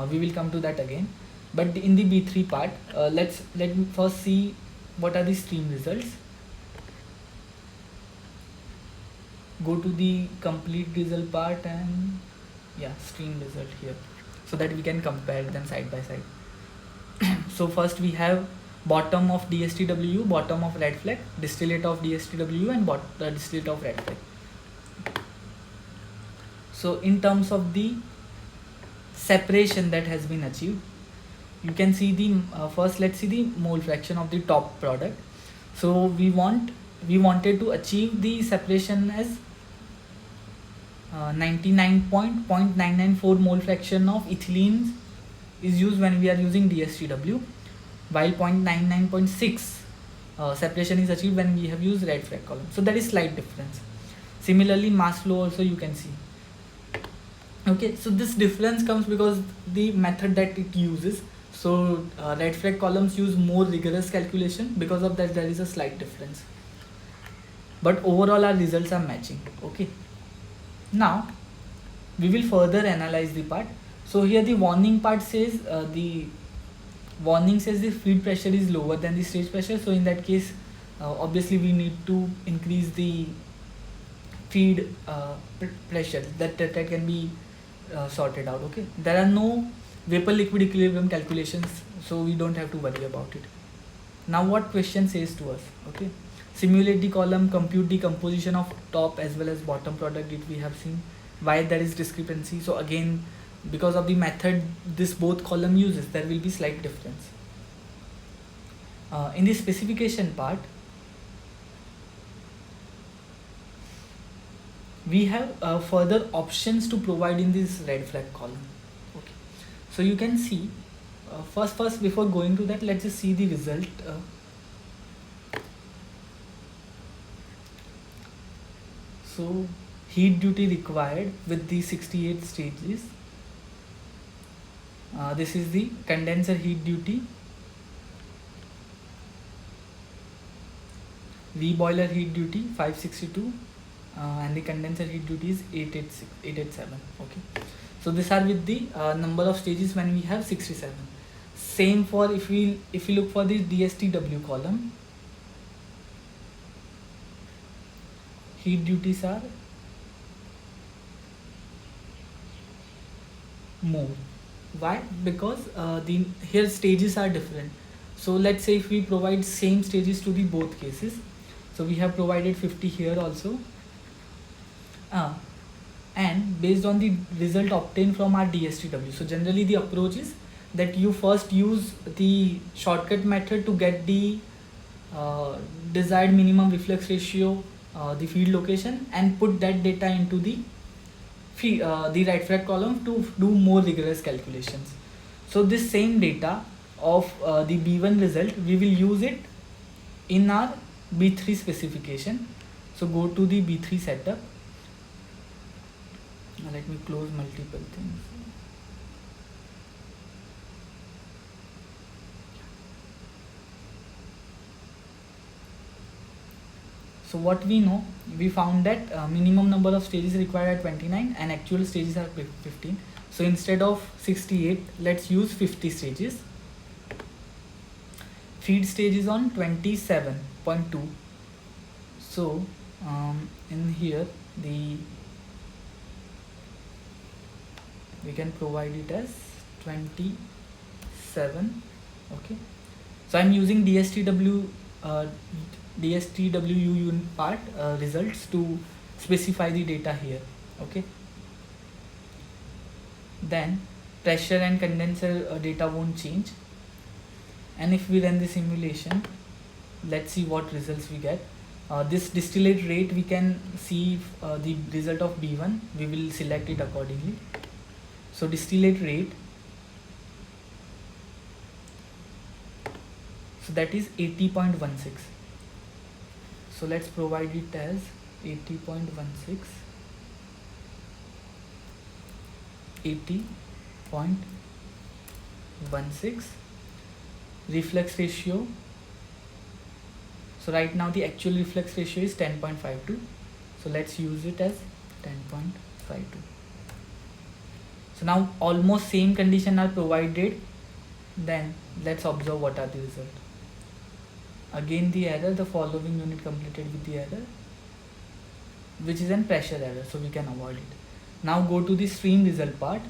we will come to that again. But in the B3 part, let me first see what are the stream results. Go to the complete result part and yeah, stream result here, so that we can compare them side by side. So first we have bottom of DSTW, bottom of red flag, distillate of DSTW, and distillate of red flag. So in terms of the separation that has been achieved, you can see the first, let's see the mole fraction of the top product. So we wanted to achieve the separation as 99.994 mole fraction of ethylene is used when we are using DSTW, while 0.99.6 separation is achieved when we have used red flag column. So that is slight difference. Similarly, mass flow also you can see. Okay, so this difference comes because the method that it uses. So red flag columns use more rigorous calculation. Because of that, there is a slight difference. But overall, our results are matching. Okay. Now we will further analyze the part. So here the warning part says the feed pressure is lower than the stage pressure. So in that case, obviously we need to increase the feed pressure. That can be sorted out. Okay, there are no vapor liquid equilibrium calculations, so we don't have to worry about it. Now what question says to us? Okay, simulate the column, compute the composition of top as well as bottom product. It we have seen why there is discrepancy. So again, because of the method this both column uses, there will be slight difference. In the specification part, we have further options to provide in this red flag column. Okay, so you can see first before going to that, let's just see the result. So heat duty required with the 68 stages. This is the condenser heat duty, V boiler heat duty 562, and the condenser heat duty is 887. Okay, so these are with the number of stages when we have 67. Same for if we look for the DSTW column, heat duties are more. Why? Because here stages are different. So let's say if we provide same stages to the both cases, so we have provided 50 here also, and based on the result obtained from our DSTW. So generally the approach is that you first use the shortcut method to get the desired minimum reflux ratio, the feed location, and put that data into the right flag column to do more rigorous calculations. So this same data of the B1 result, we will use it in our B3 specification. So go to the B3 setup. Now let me close multiple things. So what we know, we found that minimum number of stages required are 29 and actual stages are 15. So instead of 68, let's use 50 stages. Feed stage is on 27.2. So in here we can provide it as 27. Okay, so I'm using DSTWU part results to specify the data here. Okay, then pressure and condenser data won't change, and if we run the simulation, let's see what results we get. This distillate rate, we can see the result of B1, we will select it accordingly. So distillate rate, so that is 80.16. So let's provide it as 80.16, 80.16. Reflex ratio, so right now the actual reflex ratio is 10.52, so let's use it as 10.52. So now almost same condition are provided. Then let's observe what are the result. Again the error, the following unit completed with the error, which is an pressure error, so we can avoid it. Now go to the stream result part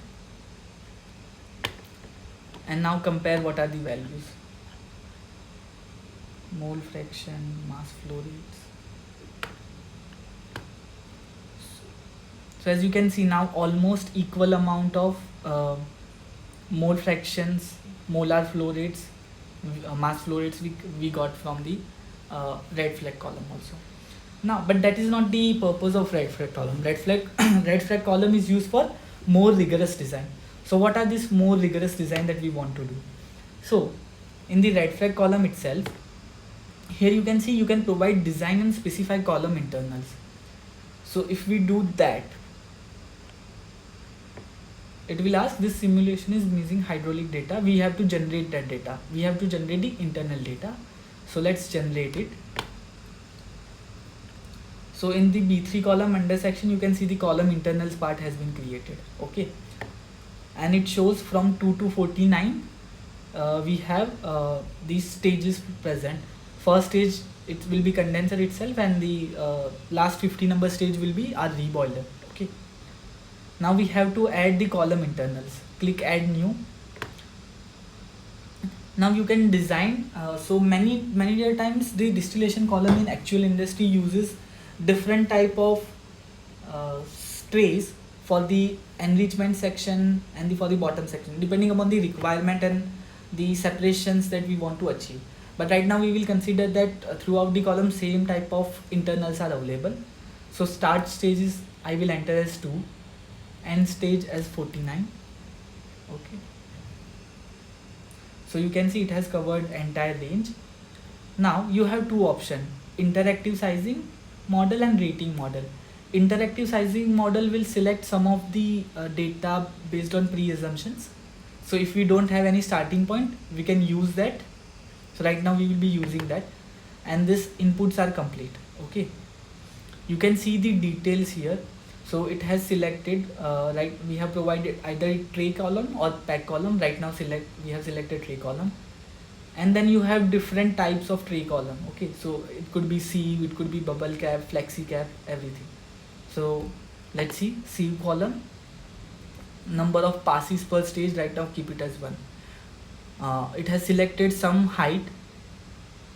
and now compare what are the values. Mole fraction, mass flow rates. So as you can see now, almost equal amount of mole fractions, molar flow rates, mass flow rates we got from the red flag column also. Now, but that is not the purpose of red flag column. Red flag column is used for more rigorous design. So what are this more rigorous design that we want to do? So in the red flag column itself, here you can see you can provide design and specify column internals. So if we do that, it will ask this simulation is missing hydraulic data. We have to generate that data. We have to generate the internal data. So let's generate it. So in the B3 column under section, you can see the column internals part has been created. Okay, and it shows from 2 to 49. We have these stages present. First stage, it will be condenser itself, and the last 50 number stage will be our reboiler. Okay, now we have to add the column internals. Click add new. Now you can design. So many times the distillation column in actual industry uses different type of trays for the enrichment section and for the bottom section, depending upon the requirement and the separations that we want to achieve. But right now we will consider that throughout the column same type of internals are available. So start stages I will enter as 2, end stage as 49. Okay, so you can see it has covered entire range. Now you have two options: interactive sizing model and rating model. Interactive sizing model will select some of the data based on pre-assumptions. So if we don't have any starting point, we can use that. So right now we will be using that, and this inputs are complete. Okay, you can see the details here. So it has selected right, we have provided either tray column or pack column. Right now we have selected tray column, and then you have different types of tray column. Okay, so it could be sieve, it could be bubble cap, flexi cap, everything. So let's see sieve column, number of passes per stage. Right now keep it as 1. It has selected some height,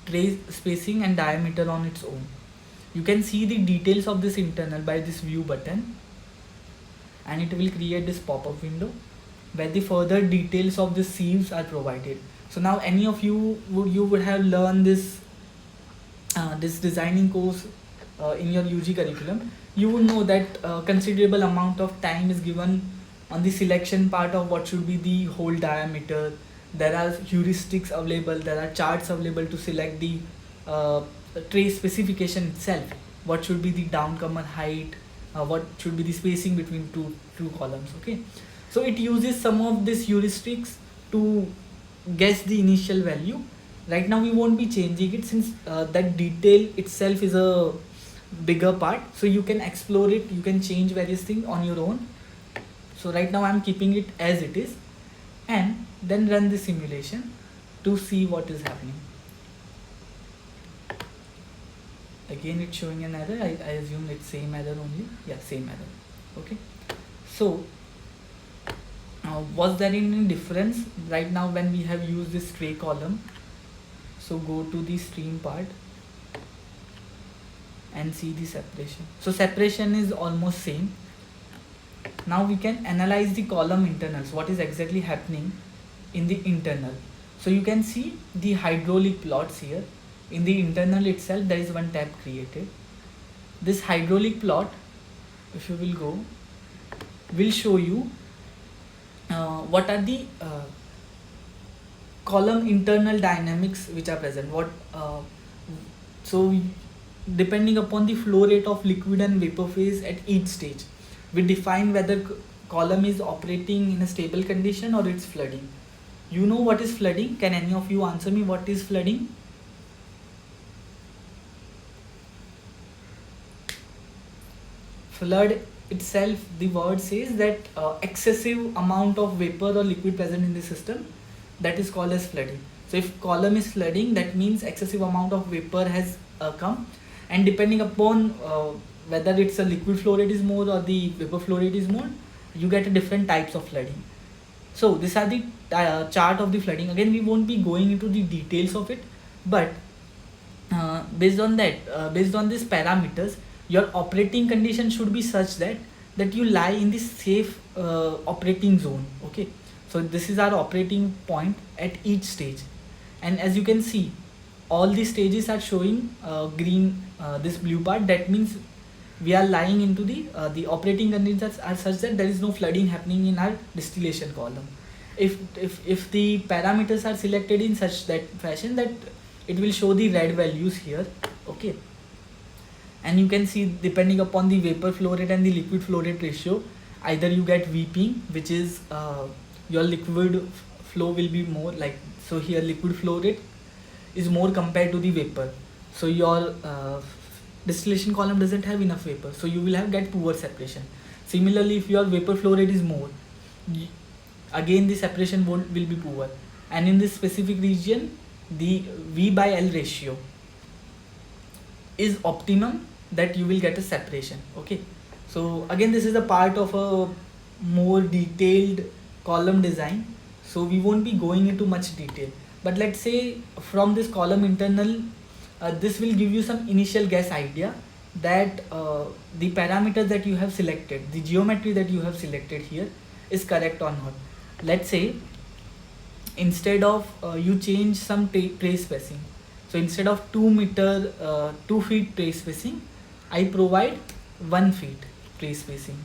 tray spacing and diameter on its own. You can see the details of this internal by this view button, and it will create this pop-up window where the further details of the sieves are provided. So now any of you would have learned this this designing course in your UG curriculum. You would know that considerable amount of time is given on the selection part of what should be the hole diameter. There are heuristics available, there are charts available to select the tray specification itself. What should be the downcomer height, what should be the spacing between two columns. Okay, so it uses some of these heuristics to guess the initial value. Right now we won't be changing it, since that detail itself is a bigger part, so you can explore it, you can change various things on your own. So right now I'm keeping it as it is, and then run the simulation to see what is happening. Again it's showing an error. I assume it's same error only. Yeah, same error. Okay, so was there any difference right now when we have used this tray column? So go to the stream part and see the separation. So separation is almost same. Now we can analyze the column internals, what is exactly happening in the internal. So you can see the hydraulic plots here. In the internal itself there is one tab created. This hydraulic plot, if you will go, will show you what are the column internal dynamics which are present. So depending upon the flow rate of liquid and vapor phase at each stage, we define whether column is operating in a stable condition or it's flooding. You know what is flooding? Can any of you answer me what is flooding? Flood itself, the word says that excessive amount of vapor or liquid present in the system, that is called as flooding. So if column is flooding, that means excessive amount of vapor has come, and depending upon whether it's a liquid flow rate is more or the vapor flow rate is more, you get a different types of flooding. So these are the chart of the flooding. Again, we won't be going into the details of it, but based on that, based on these parameters, your operating condition should be such that you lie in the safe operating zone. Okay, so this is our operating point at each stage, and as you can see, all the stages are showing green, this blue part. That means we are lying into the operating conditions are such that there is no flooding happening in our distillation column. If the parameters are selected in such that fashion that it will show the red values here. Okay, and you can see depending upon the vapor flow rate and the liquid flow rate ratio, either you get VP, which is your liquid flow will be more, like, so here liquid flow rate is more compared to the vapor, so your distillation column doesn't have enough vapor, so you will get poor separation. Similarly, if your vapor flow rate is more, again the separation will be poor, and in this specific region the V by L ratio is optimum, that you will get a separation. Okay, so again this is a part of a more detailed column design, so we won't be going into much detail, but let's say from this column internal, this will give you some initial guess idea that the parameters that you have selected, the geometry that you have selected here is correct or not. Let's say instead of you change some tray spacing, so instead of 2 feet tray spacing, I provide 1 feet tray spacing,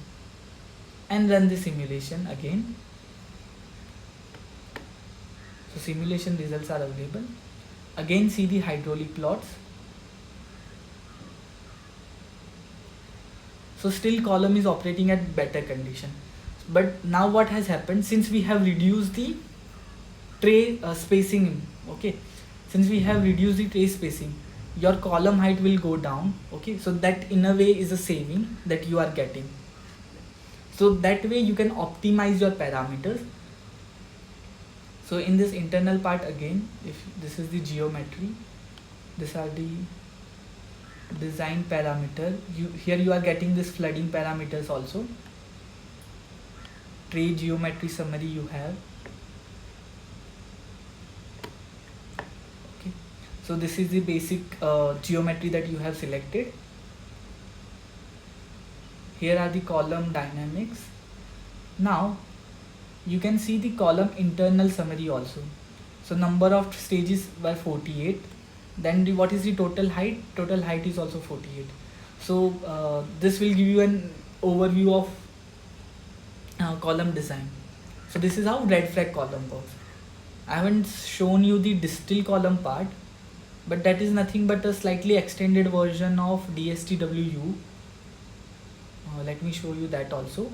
and run the simulation again. So simulation results are available. Again see the hydraulic plots. So still column is operating at better condition, but now what has happened, since we have reduced the tray spacing, okay, since we have reduced the tray spacing, your column height will go down. Okay, so that in a way is a saving that you are getting, so that way you can optimize your parameters. So in this internal part, again, if this is the geometry, these are the design parameter, here you are getting this flooding parameters also. Tray geometry summary you have. Okay, so this is the basic geometry that you have selected. Here are the column dynamics. Now you can see the column internal summary also. So number of stages by 48, then what is the total height? Total height is also 48. So this will give you an overview of column design. So this is how red flag column works. I haven't shown you the distill column part, but that is nothing but a slightly extended version of DSTWU. Let me show you that also.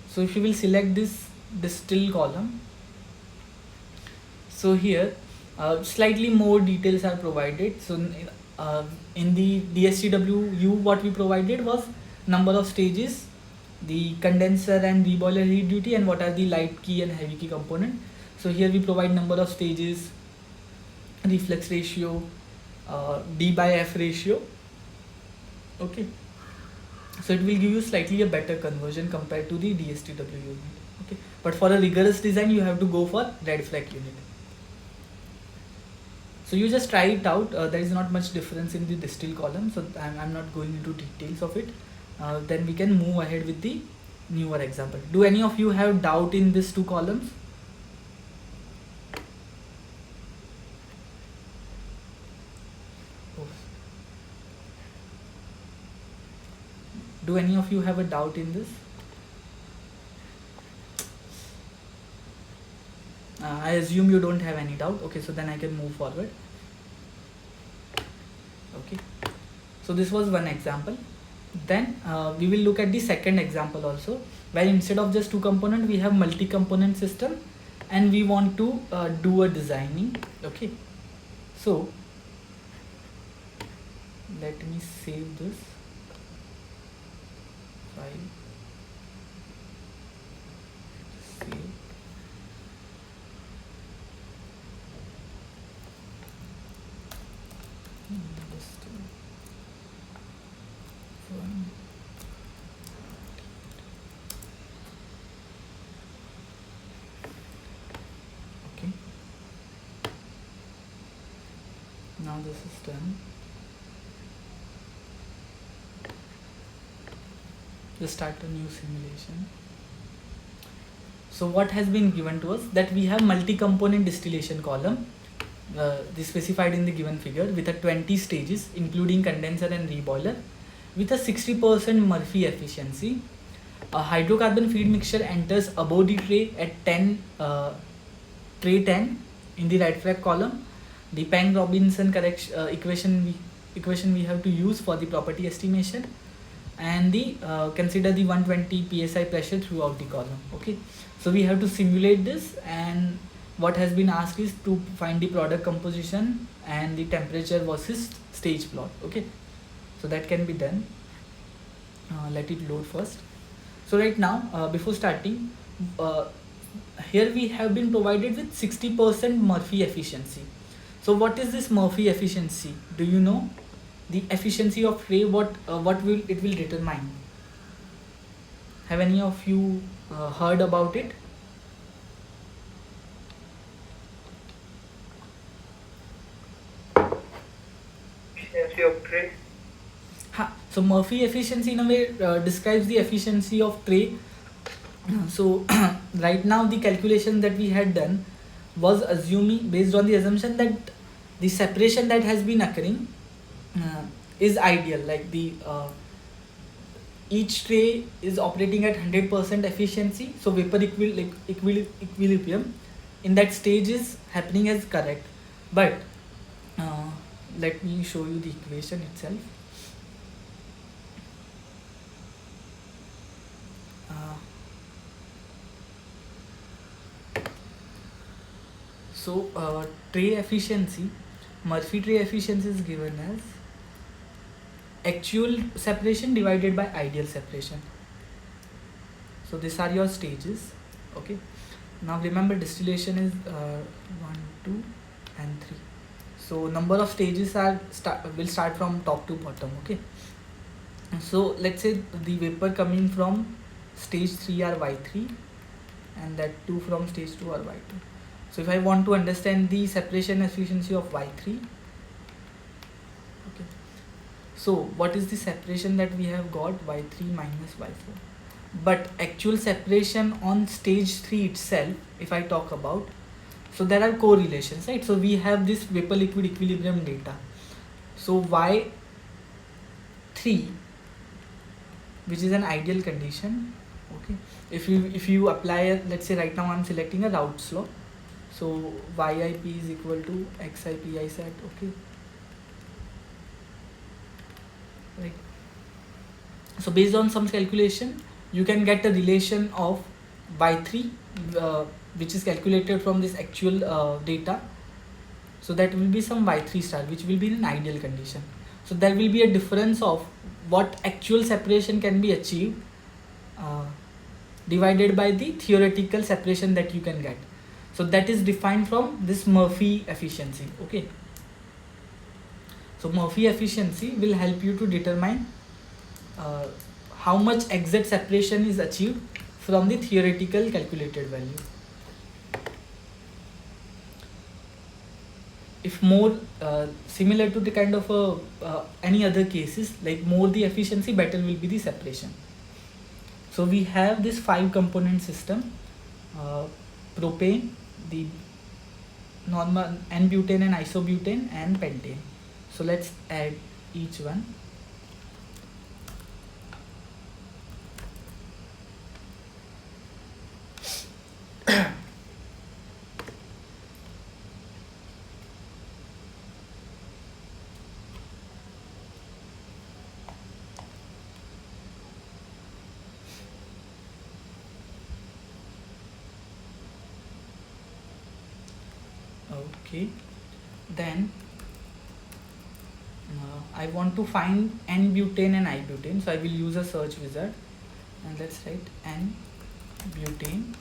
So if you will select this distill column, so here slightly more details are provided. So in the DSTWU, what we provided was number of stages, the condenser and reboiler heat duty, and what are the light key and heavy key component. So here we provide number of stages, reflex ratio, D by F ratio. Okay, so it will give you slightly a better conversion compared to the DSTW unit. Okay, but for a rigorous design you have to go for red flag unit. So you just try it out. There is not much difference in the distill column, so I'm not going into details of it. Then we can move ahead with the newer example. Do any of you have doubt in these two columns? Do any of you have a doubt in this? I assume you don't have any doubt. Okay, so then I can move forward. Okay, so this was one example. Then we will look at the second example also, where instead of just two component we have multi-component system and we want to do a designing. Okay, so let me save this file. Save. Okay, now this is done. Just start a new simulation. So what has been given to us, that we have multi-component distillation column, this specified in the given figure, with a 20 stages including condenser and reboiler, with a 60% Murphy efficiency. A hydrocarbon feed mixture enters above the tray at tray 10 in the right flag column. The Pang-Robinson equation we have to use for the property estimation, and the consider the 120 psi pressure throughout the column. Okay, so we have to simulate this, and what has been asked is to find the product composition and the temperature versus stage plot. Okay, so that can be done. Let it load first. So right now, before starting, here we have been provided with 60% Murphy efficiency. So what is this Murphy efficiency? Do you know? The efficiency of tray, what will it will determine? Have any of you heard about it? Efficiency of tray. So Murphy efficiency in a way describes the efficiency of tray. So right now the calculation that we had done was assuming, based on the assumption that the separation that has been occurring is ideal, like the each tray is operating at 100% efficiency, so vapor equilibrium in that stage is happening as correct. But let me show you the equation itself. So tray efficiency, Murphy tray efficiency is given as actual separation divided by ideal separation. So these are your stages. Okay, now remember distillation is 1, 2 and 3. So number of stages will start from top to bottom. Okay, so let's say the vapor coming from stage 3 are Y3 and that 2 from stage 2 are Y2. So if I want to understand the separation efficiency of Y3, okay, so what is the separation that we have got? Y3 minus Y4. But actual separation on stage 3 itself, if I talk about, so there are correlations, right? So we have this vapor liquid equilibrium data. So Y3, which is an ideal condition, okay, if you apply let's say right now I'm selecting a Raoult's law. So YIP is equal to XIPI set. Okay, right? So based on some calculation, you can get a relation of y3, which is calculated from this actual data. So that will be some y3 star, which will be in an ideal condition. So there will be a difference of what actual separation can be achieved uh, divided by the theoretical separation that you can get. So that is defined from this Murphy efficiency. Okay. So Murphy efficiency will help you to determine uh, how much exact separation is achieved from the theoretical calculated value. If more similar to the kind of any other cases, like more the efficiency, better will be the separation. So we have this 5 component system: propane, the normal N-butane and isobutane, and pentane. So let's add each one. Okay, then I want to find N-butane and I-butane, so I will use a search wizard, and let's write N-butane.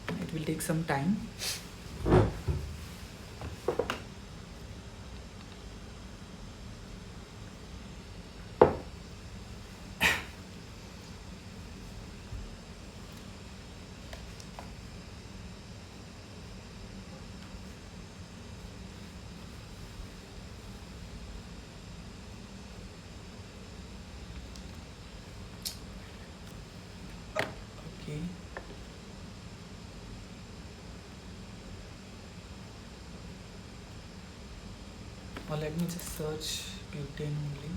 It will take some time. Okay. Or let me just search butane only.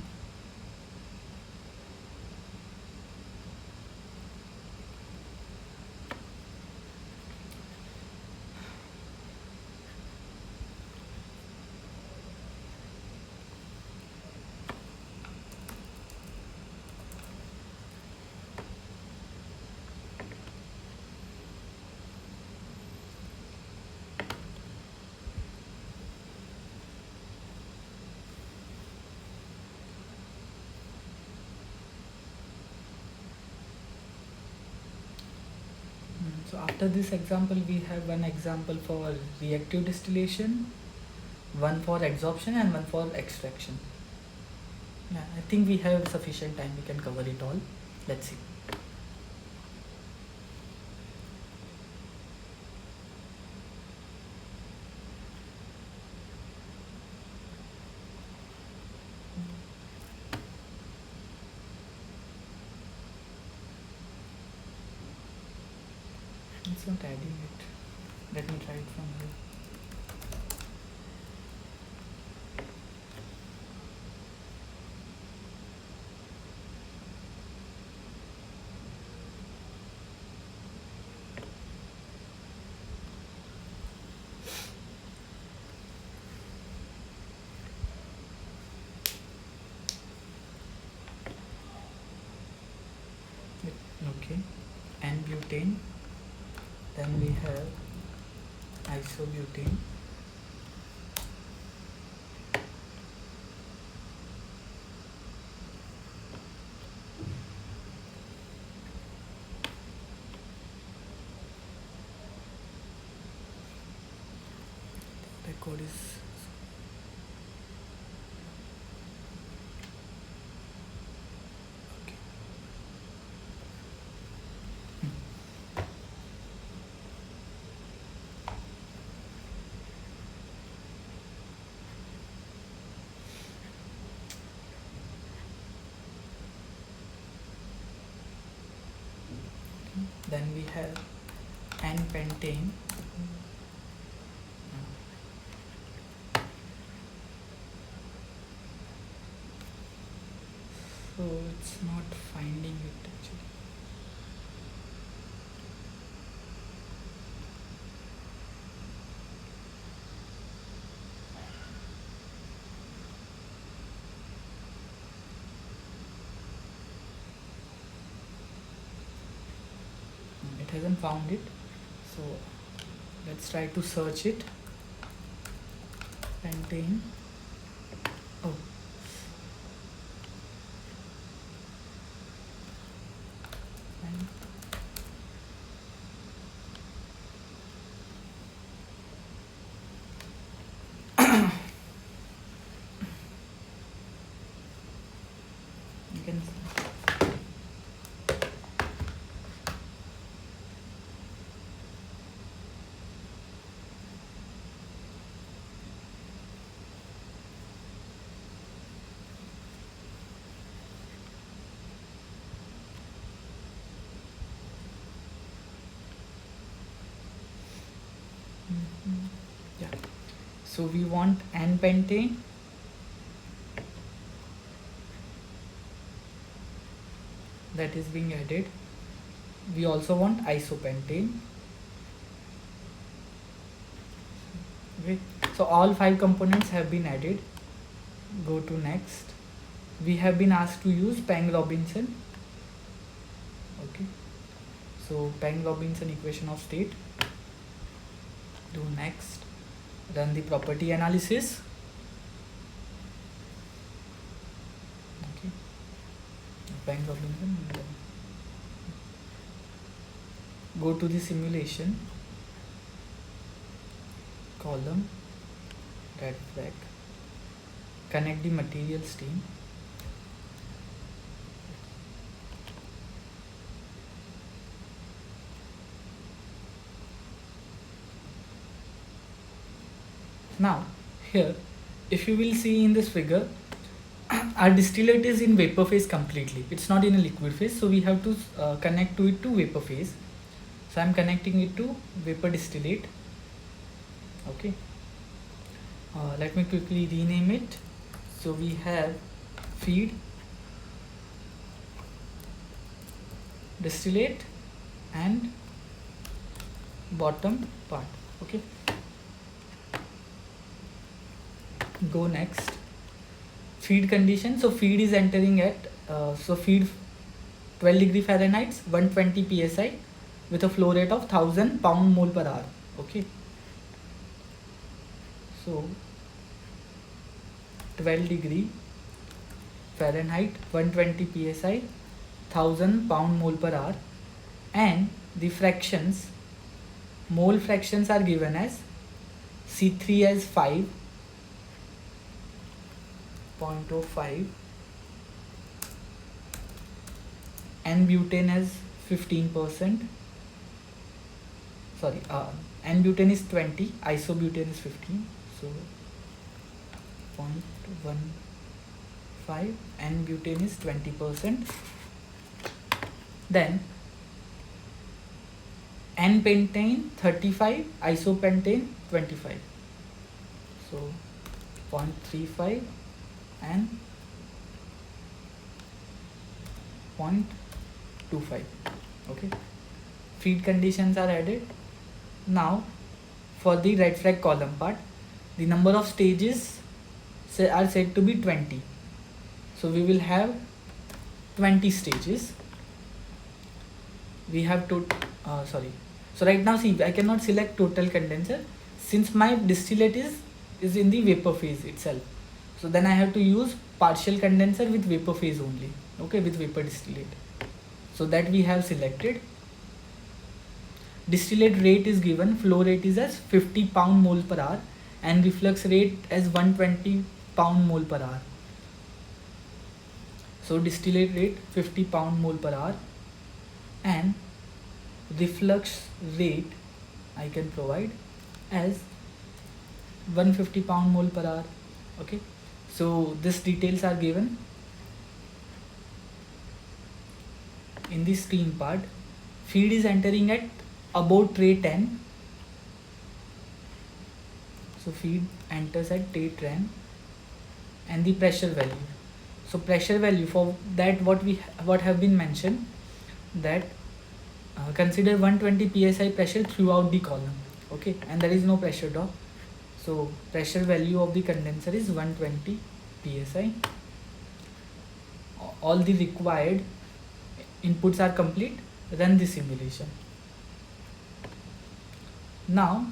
So after this example, we have one example for reactive distillation, one for adsorption, and one for extraction. Yeah, I think we have sufficient time. We can cover it all. Let's see. It's not adding it. Let me try it from here. Okay, N-butane. Then we have isobutane. Record is okay. Then we have N-pentane. So it's not finding it actually. hasn't found it, so let's try to search it. Pentane. Oh, and you can yeah. So we want N-pentane, that is being added. We also want isopentane. Okay, so all 5 components have been added. Go to next. We have been asked to use Pang-Robinson. Okay, so Pang-Robinson equation of state. Do next. Run the property analysis. Okay, Pang-Robinson. Go to the simulation. Column, red flag. Connect the material stream. Now here, if you will see in this figure, our distillate is in vapor phase completely. It's not in a liquid phase, so we have to connect to it to vapor phase. So I'm connecting it to vapor distillate. Okay, let me quickly rename it. So we have feed, distillate, and bottom part. Okay, go next. Feed condition. So feed is entering at feed 12 degree Fahrenheit, 120 psi with a flow rate of 1000 pound mole per hour. Okay, so 12 degree Fahrenheit, 120 psi, 1000 pound mole per hour, and the fractions, mole fractions are given as C3 as 5.05, N-butane as 15%, sorry, N-butane is 20, isobutane is 15, so 0.15, N-butane is 20%. Then N-pentane 35, isopentane 25, so 0.35 and 0.25. Okay, feed conditions are added. Now for the red flag column part, the number of stages are said to be 20, so we will have 20 stages. We have to so right now, see, I cannot select total condenser since my distillate is in the vapor phase itself. So then I have to use partial condenser with vapor phase only. Okay, with vapor distillate. So that we have selected. Distillate rate is given, flow rate is as 50 pound mole per hour, and reflux rate as 120 pound mole per hour. So distillate rate 50 pound mole per hour, and reflux rate I can provide as 150 pound mole per hour. Okay, so these details are given in the stream part. Feed is entering at about tray 10, so feed enters at tray 10, and the pressure value. So pressure value for that, what have been mentioned, that consider 120 psi pressure throughout the column. Okay, and there is no pressure drop, so pressure value of the condenser is 120 psi. All the required inputs are complete. Run the simulation. Now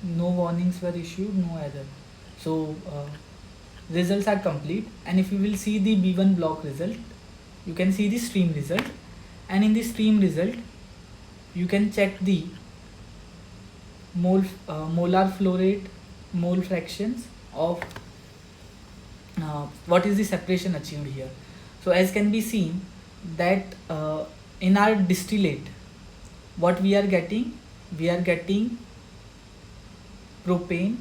no warnings were issued, no error. So results are complete, and if you will see the B1 block result, you can see the stream result, and in the stream result you can check the molar flow rate, mole fractions of what is the separation achieved here. So as can be seen that in our distillate, what we are getting propane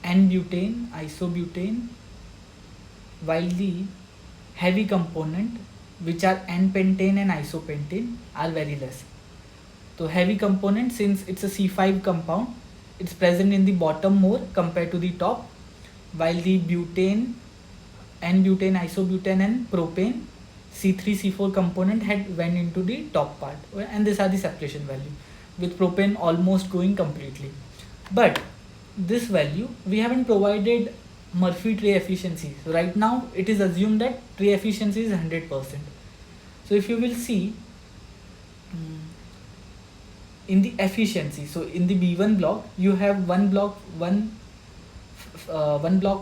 and butane, isobutane, while the heavy component, which are N-pentane and isopentane, are very less. So heavy component, since it's a C5 compound, it's present in the bottom more compared to the top, while the butane, N-butane, isobutane and propane, C3, C4 component had went into the top part, and these are the separation value, with propane almost going completely. But this value, we haven't provided Murphy tray efficiency. So right now it is assumed that tray efficiency is 100%. So if you will see in the efficiency, so in the B1 block you have one block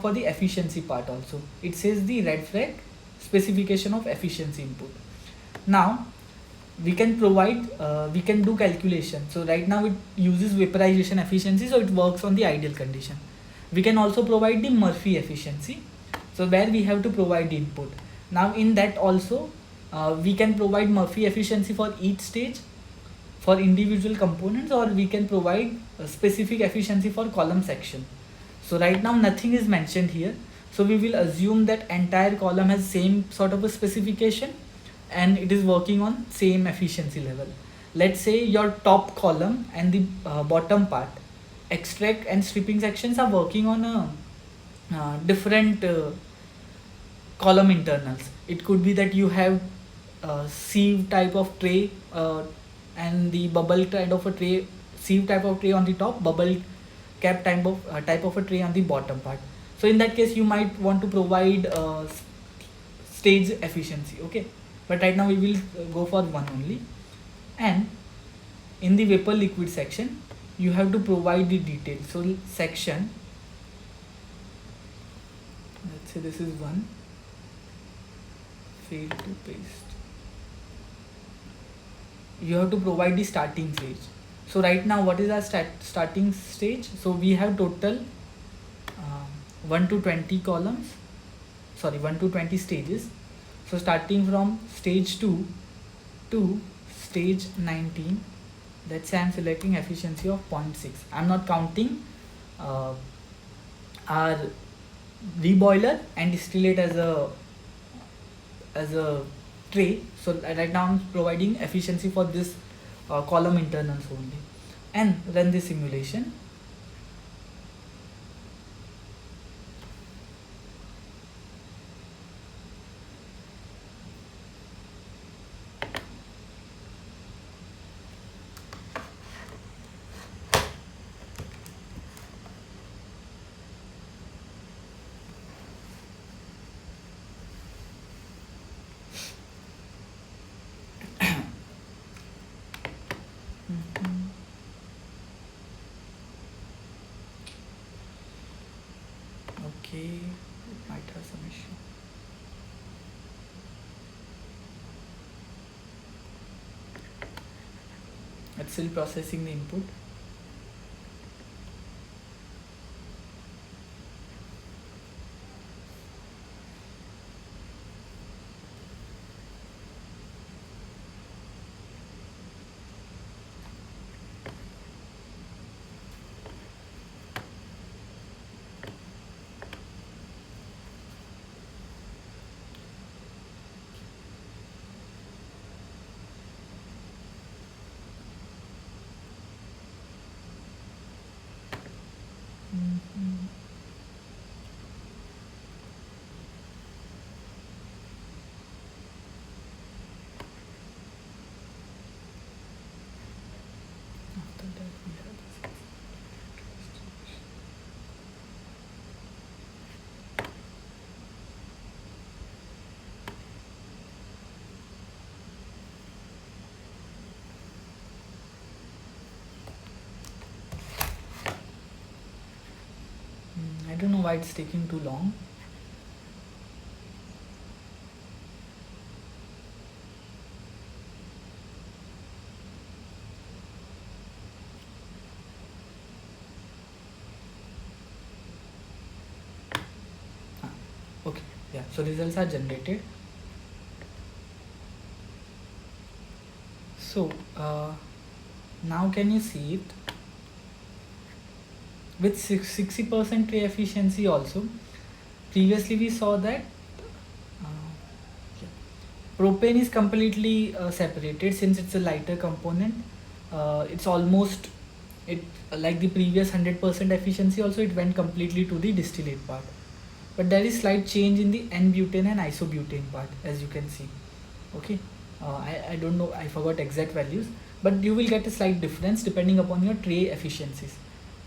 for the efficiency part also. It says the red flag specification of efficiency input. Now we can provide we can do calculation. So right now it uses vaporization efficiency, so it works on the ideal condition. We can also provide the Murphy efficiency, so where we have to provide the input. Now in that also we can provide Murphy efficiency for each stage for individual components, or we can provide a specific efficiency for column section. So right now nothing is mentioned here, so we will assume that entire column has same sort of a specification and it is working on same efficiency level. Let's say your top column and the bottom part, extract and stripping sections, are working on a different column internals. It could be that you have sieve type of tray and the bubble type of a tray, sieve type of tray on the top, bubble cap type of a tray on the bottom part. So in that case you might want to provide stage efficiency, okay, but right now we will go for one only. And in the vapor liquid section you have to provide the details. So section, let's say this is one, fail to paste, you have to provide the starting stage. So right now what is our starting stage? So we have total 1 to 20 columns, sorry 1 to 20 stages. So starting from stage 2 to stage 19, let's say I'm selecting efficiency of 0.6. I'm not counting our reboiler and distillate as a tray. So right now I'm providing efficiency for this column internals only, and run the simulation. Okay, it might have some issue. It's still processing the input. don't know why it's taking too long. Okay, yeah, so results are generated. So now can you see it? With 60% tray efficiency also. Previously we saw that propane is completely separated since it's a lighter component. It's almost it like the previous 100% efficiency also, it went completely to the distillate part. But there is slight change in the N-butane and isobutane part, as you can see. Okay, I don't know, I forgot exact values, but you will get a slight difference depending upon your tray efficiencies.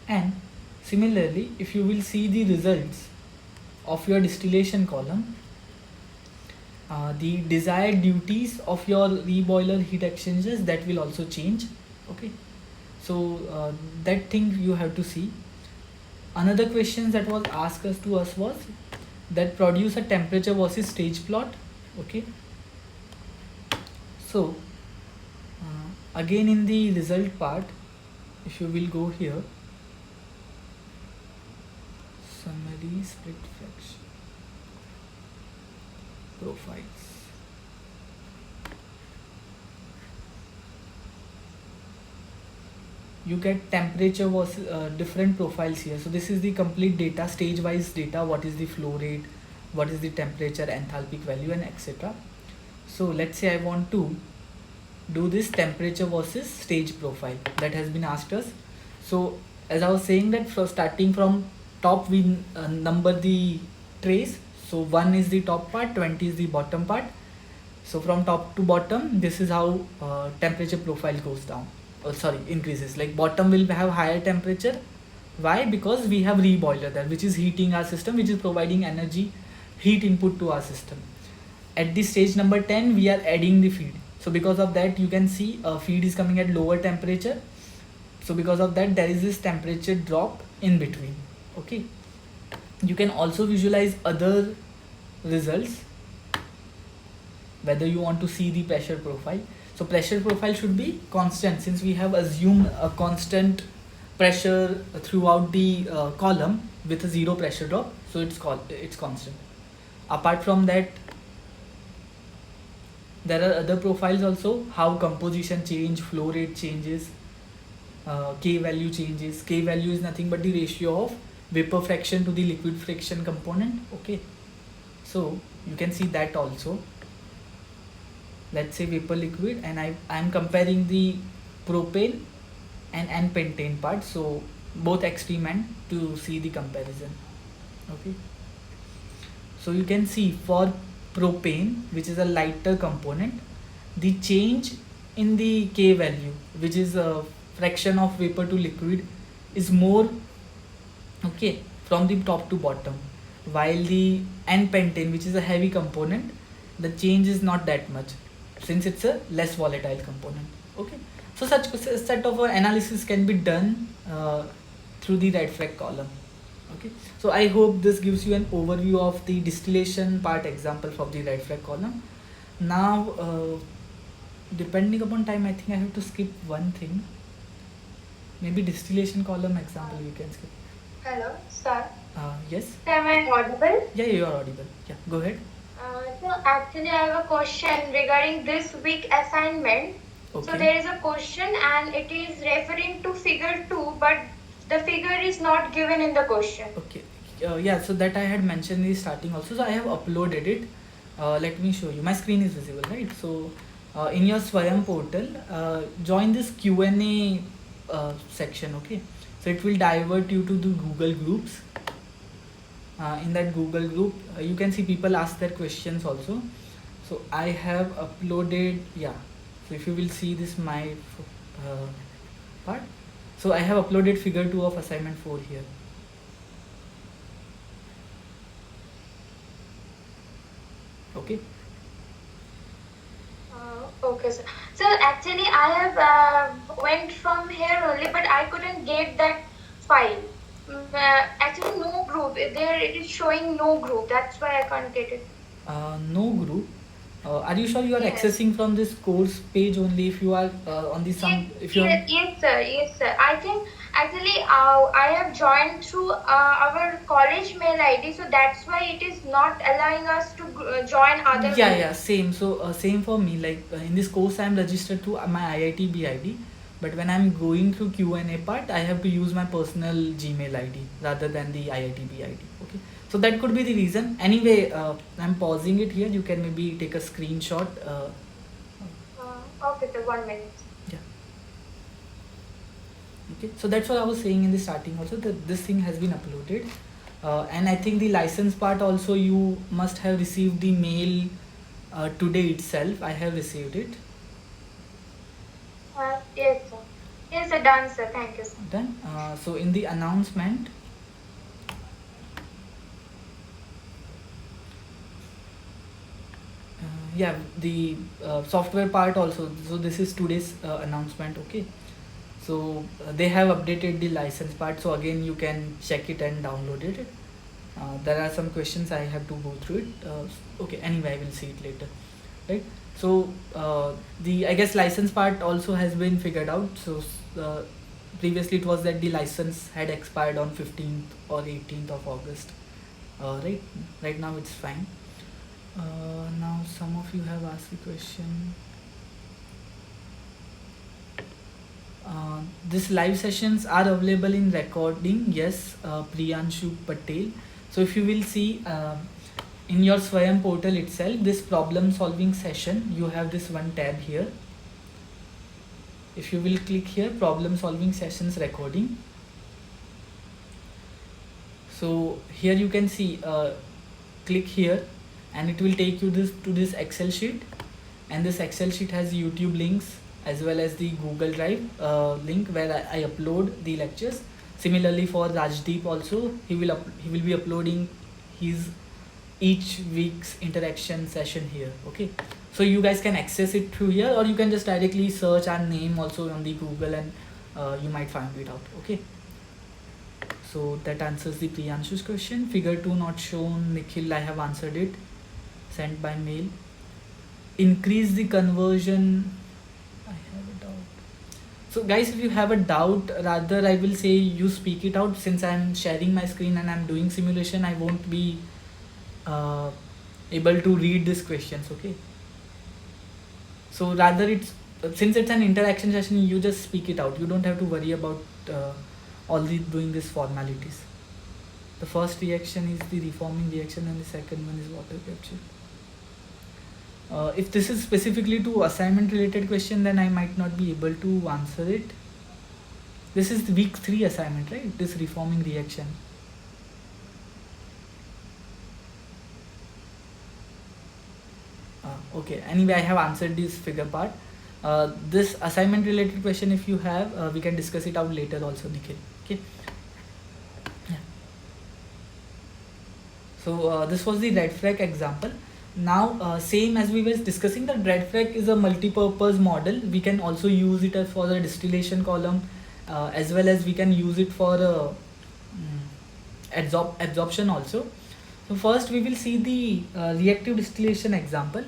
And similarly, if you will see the results of your distillation column, the desired duties of your reboiler heat exchangers, that will also change. Okay, so that thing you have to see. Another question that was asked to us was that produce a temperature versus stage plot. Okay, so again in the result part, if you will go here, summary, split fraction, profiles. You get temperature versus different profiles here. So this is the complete data, stage wise data, what is the flow rate, what is the temperature, enthalpic value, and etc. So let's say I want to do this temperature versus stage profile that has been asked us. So as I was saying that for starting from top we number the trays. So 1 is the top part, 20 is the bottom part. So from top to bottom, this is how temperature profile goes down. Oh, sorry, increases. Like bottom will have higher temperature. Why? Because we have reboiler there, which is heating our system, which is providing energy, heat input to our system. At this stage number 10, we are adding the feed. So because of that, you can see feed is coming at lower temperature. So because of that, there is this temperature drop in between. Okay. You can also visualize other results, whether you want to see the pressure profile. So pressure profile should be constant, since we have assumed a constant pressure throughout the column with a zero pressure drop. So it's constant. Apart from that, there are other profiles also, how composition change, flow rate changes, K value changes. K value is nothing but the ratio of vapor fraction to the liquid friction component. Okay, so you can see that also. Let's say vapor liquid, and I'm comparing the propane and N-pentane part, so both extreme end, to see the comparison. Okay, so you can see for propane, which is a lighter component, the change in the K value, which is a fraction of vapor to liquid, is more, okay, from the top to bottom, while the N-pentane, which is a heavy component, the change is not that much, since it's a less volatile component. Okay, so such set of analysis can be done through the red flag column. Okay, so I hope this gives you an overview of the distillation part example for the red flag column. Now depending upon time, I think I have to skip one thing. Maybe distillation column example you can skip. Hello, sir. Yes. Am I audible? Yeah, you are audible. Yeah, go ahead. So actually I have a question regarding this week assignment. Okay. So there is a question and it is referring to figure 2, but the figure is not given in the question. Okay. Yeah, so that I had mentioned in the starting also. So I have uploaded it. Let me show you. My screen is visible, right? So in your Swayam portal, join this Q&A section. Okay. So it will divert you to the Google groups. In that Google group, you can see people ask their questions also. So I have uploaded, yeah. So if you will see this my part. So I have uploaded figure 2 of assignment 4 here. Okay. Okay, sir. So actually I have went from here only, but I couldn't get that file. Actually, no group. There it is showing no group. That's why I can't get it. No group. Are you sure you are Yes. accessing from this course page only? If you are on the some, if you are, Yes, sir. Yes, sir. I think actually I have joined through our college mail ID, so that's why it is not allowing us to join other yeah, groups. same. So same for me. Like in this course, I am registered to my IIT BID, but when I'm going through Q&A part, I have to use my personal Gmail ID rather than the IIT BID. Okay, so that could be the reason. Anyway, I'm pausing it here. You can maybe take a screenshot. Okay, sir. 1 minute. Yeah. Okay, so that's what I was saying in the starting also, that this thing has been uploaded, and I think the license part also you must have received the mail today itself. I have received it. Yes, sir. Yes, sir. Done, sir. Thank you, sir. Done. So in the announcement, yeah, the software part also. So this is today's announcement. Okay, so they have updated the license part, so again you can check it and download it. There are some questions I have to go through it. Okay, anyway, I will see it later, right? So the, I guess, license part also has been figured out. So previously it was that the license had expired on 15th or 18th of August, right now it's fine. Now some of you have asked the question. These live sessions are available in recording. Yes, Priyanshu Patel. So if you will see in your Swayam portal itself, this problem solving session, you have this one tab here. If you will click here, problem solving sessions recording. So here you can see, click here and it will take you to this Excel sheet, and this Excel sheet has YouTube links as well as the Google Drive link where I upload the lectures. Similarly for Rajdeep also, he will be uploading his each week's interaction session here. Okay, so you guys can access it through here, or you can just directly search our name also on the Google and you might find it out. Okay, so that answers the Priyanshu's question. Figure 2 not shown. Nikhil, I have answered it, sent by mail. Increase the conversion. I have a doubt. So guys, if you have a doubt, rather I will say you speak it out. Since I'm sharing my screen and I'm doing simulation, I won't be able to read these questions. Okay, so rather it's, since it's an interaction session, you just speak it out. You don't have to worry about all the doing these formalities. The first reaction is the reforming reaction and the second one is water capture. If this is specifically to assignment related question, then I might not be able to answer it. This is the week 3 assignment, right? This reforming reaction. Okay, anyway, I have answered this figure part. This assignment related question, if you have, we can discuss it out later also, Nikhil. Okay. Yeah. So this was the red flag example. Now same as we were discussing, the red flag is a multi-purpose model. We can also use it as for the distillation column, as well as we can use it for absorption also. So first we will see the reactive distillation example.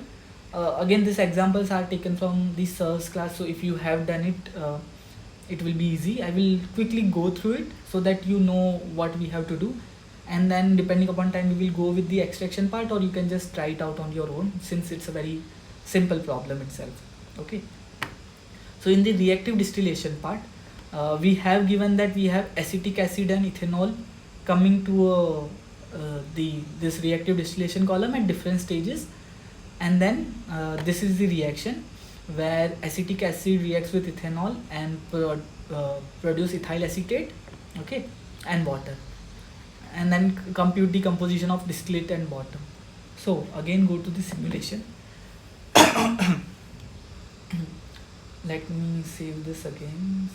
Again, these examples are taken from the SIRS class, so if you have done it, it will be easy. I will quickly go through it so that you know what we have to do, and then depending upon time we will go with the extraction part, or you can just try it out on your own since it's a very simple problem itself. Okay, so in the reactive distillation part, we have given that we have acetic acid and ethanol coming to this reactive distillation column at different stages, and then this is the reaction where acetic acid reacts with ethanol and produce ethyl acetate, okay, and water, and then compute the composition of distillate and bottom. So again, go to the simulation. Let me save this again.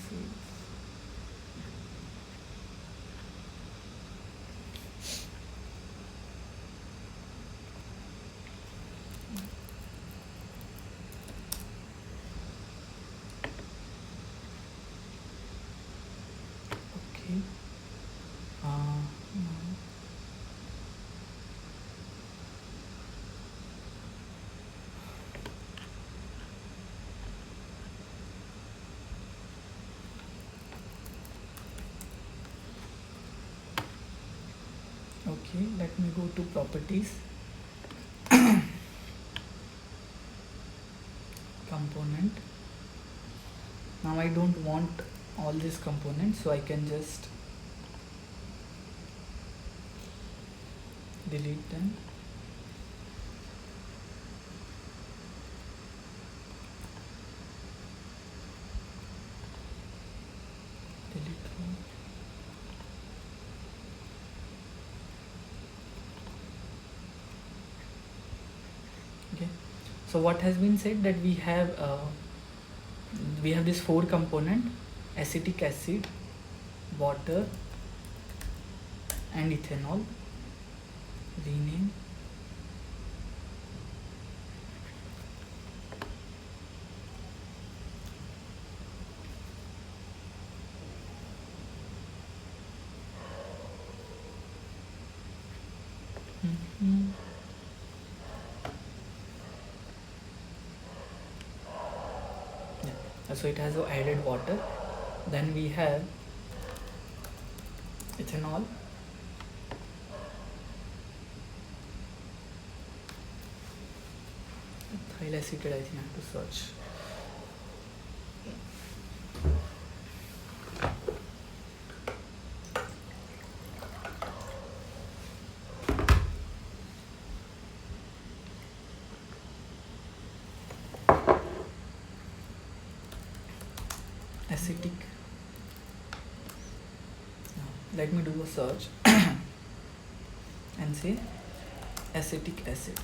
let me go to properties. Component. Now I don't want all these components, so I can just delete them. Delete one. Okay, so what has been said, that we have this 4 component: acetic acid, water and ethanol. Rename. Yeah. So it has added water. Then we have ethanol. Ethyl acetate, I think I have to search. Acetic. Let me do a search and say acetic acid.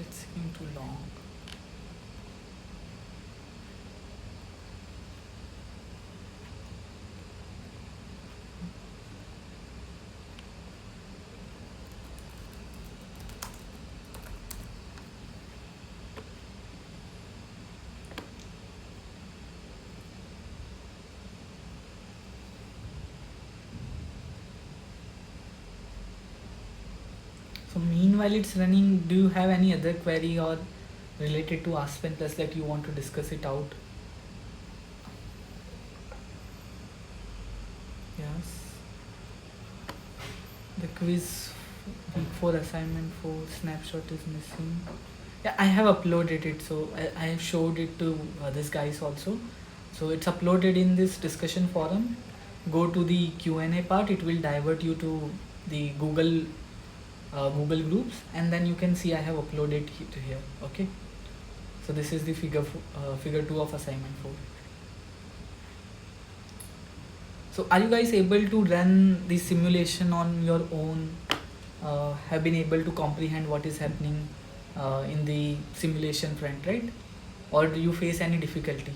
It's taking too long. So meanwhile it's running, do you have any other query or related to Aspen Plus that you want to discuss it out? Yes. The quiz week 4 assignment 4 snapshot is missing. Yeah, I have uploaded it, so I have showed it to this guys also. So it's uploaded in this discussion forum. Go to the Q&A part, it will divert you to the Google groups, and then you can see I have uploaded it here. Okay, so this is the figure 2 of assignment 4. So are you guys able to run the simulation on your own? Have been able to comprehend what is happening in the simulation front, right? Or do you face any difficulty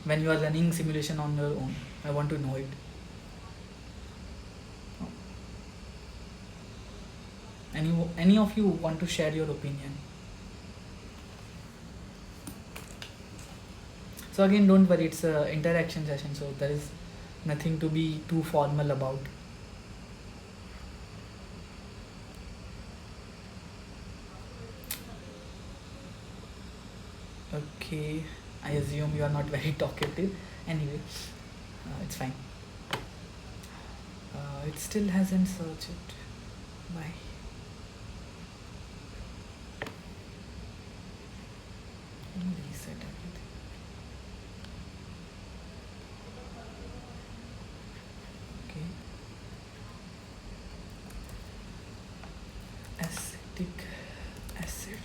when you are running simulation on your own? I want to know it. Any of you want to share your opinion? So again, don't worry, it's an interaction session, so there is nothing to be too formal about. Okay, I assume you are not very talkative. Anyway, it's fine. It still hasn't searched it. Why? Let me reset everything. Okay. Acetic acid.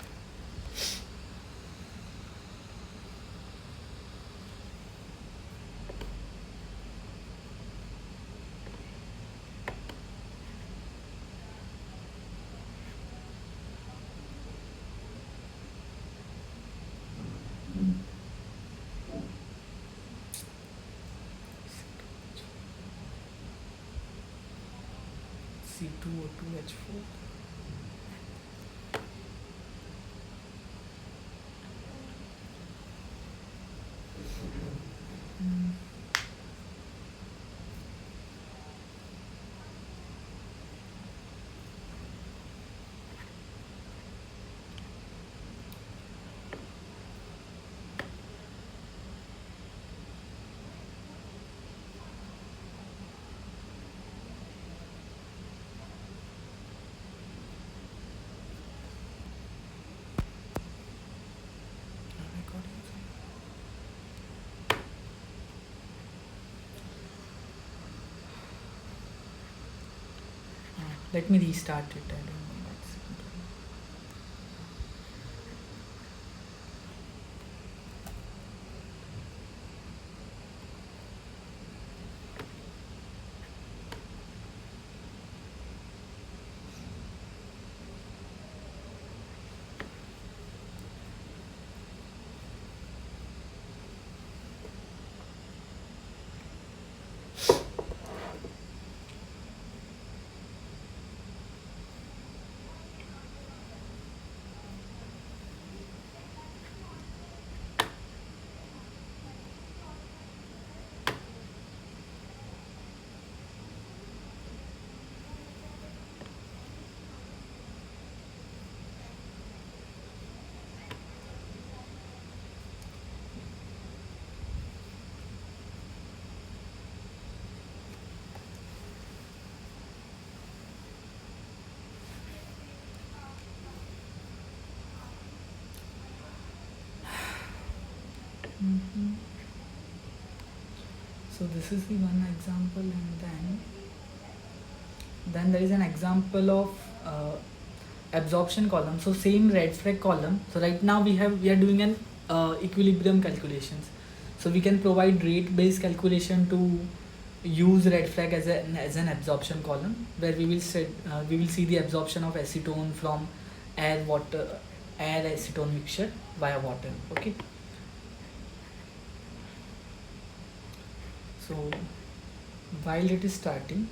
C2O2H4. Let me restart it. I don't know. So this is the one example, and then there is an example of absorption column. So same red flag column. So right now we are doing an equilibrium calculations. So we can provide rate based calculation to use red flag as an absorption column, where we will see the absorption of acetone from air acetone mixture via water. Okay. So while it is starting,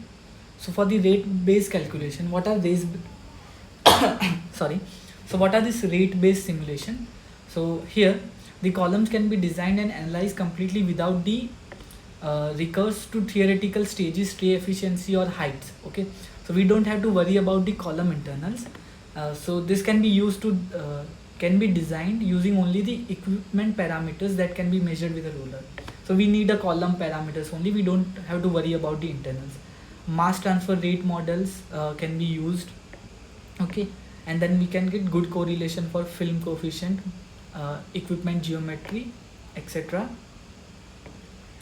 so for the rate based calculation, what are these? Sorry. So what are this rate based simulation? So here the columns can be designed and analyzed completely without the recurs to theoretical stages, tray efficiency or heights. Okay, so we don't have to worry about the column internals. So this can be used to can be designed using only the equipment parameters that can be measured with a ruler. So we need a column parameters only. We don't have to worry about the internals. Mass transfer rate models can be used. Okay, and then we can get good correlation for film coefficient, equipment geometry, etc.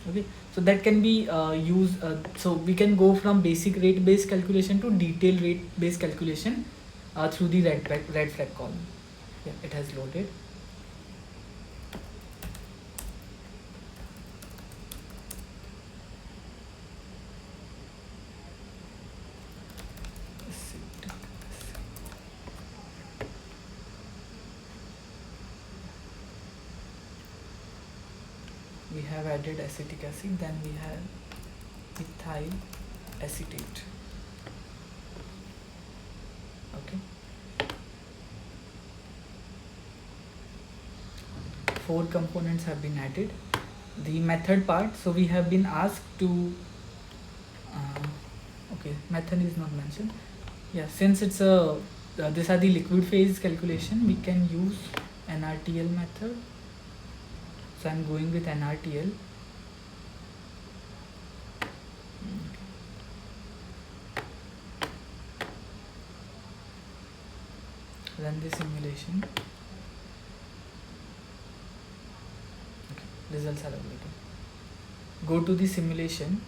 Okay, so that can be used. So we can go from basic rate based calculation to detailed rate based calculation through the red flag column. Yeah, it has loaded. We have added acetic acid, then we have ethyl acetate. Okay. 4 components have been added. The method part, so we have been asked to okay, method is not mentioned. Yeah, since it's a these are the liquid phase calculation, we can use NRTL method. So I'm going with NRTL. Run the simulation. Okay, results are available. Go to the simulation.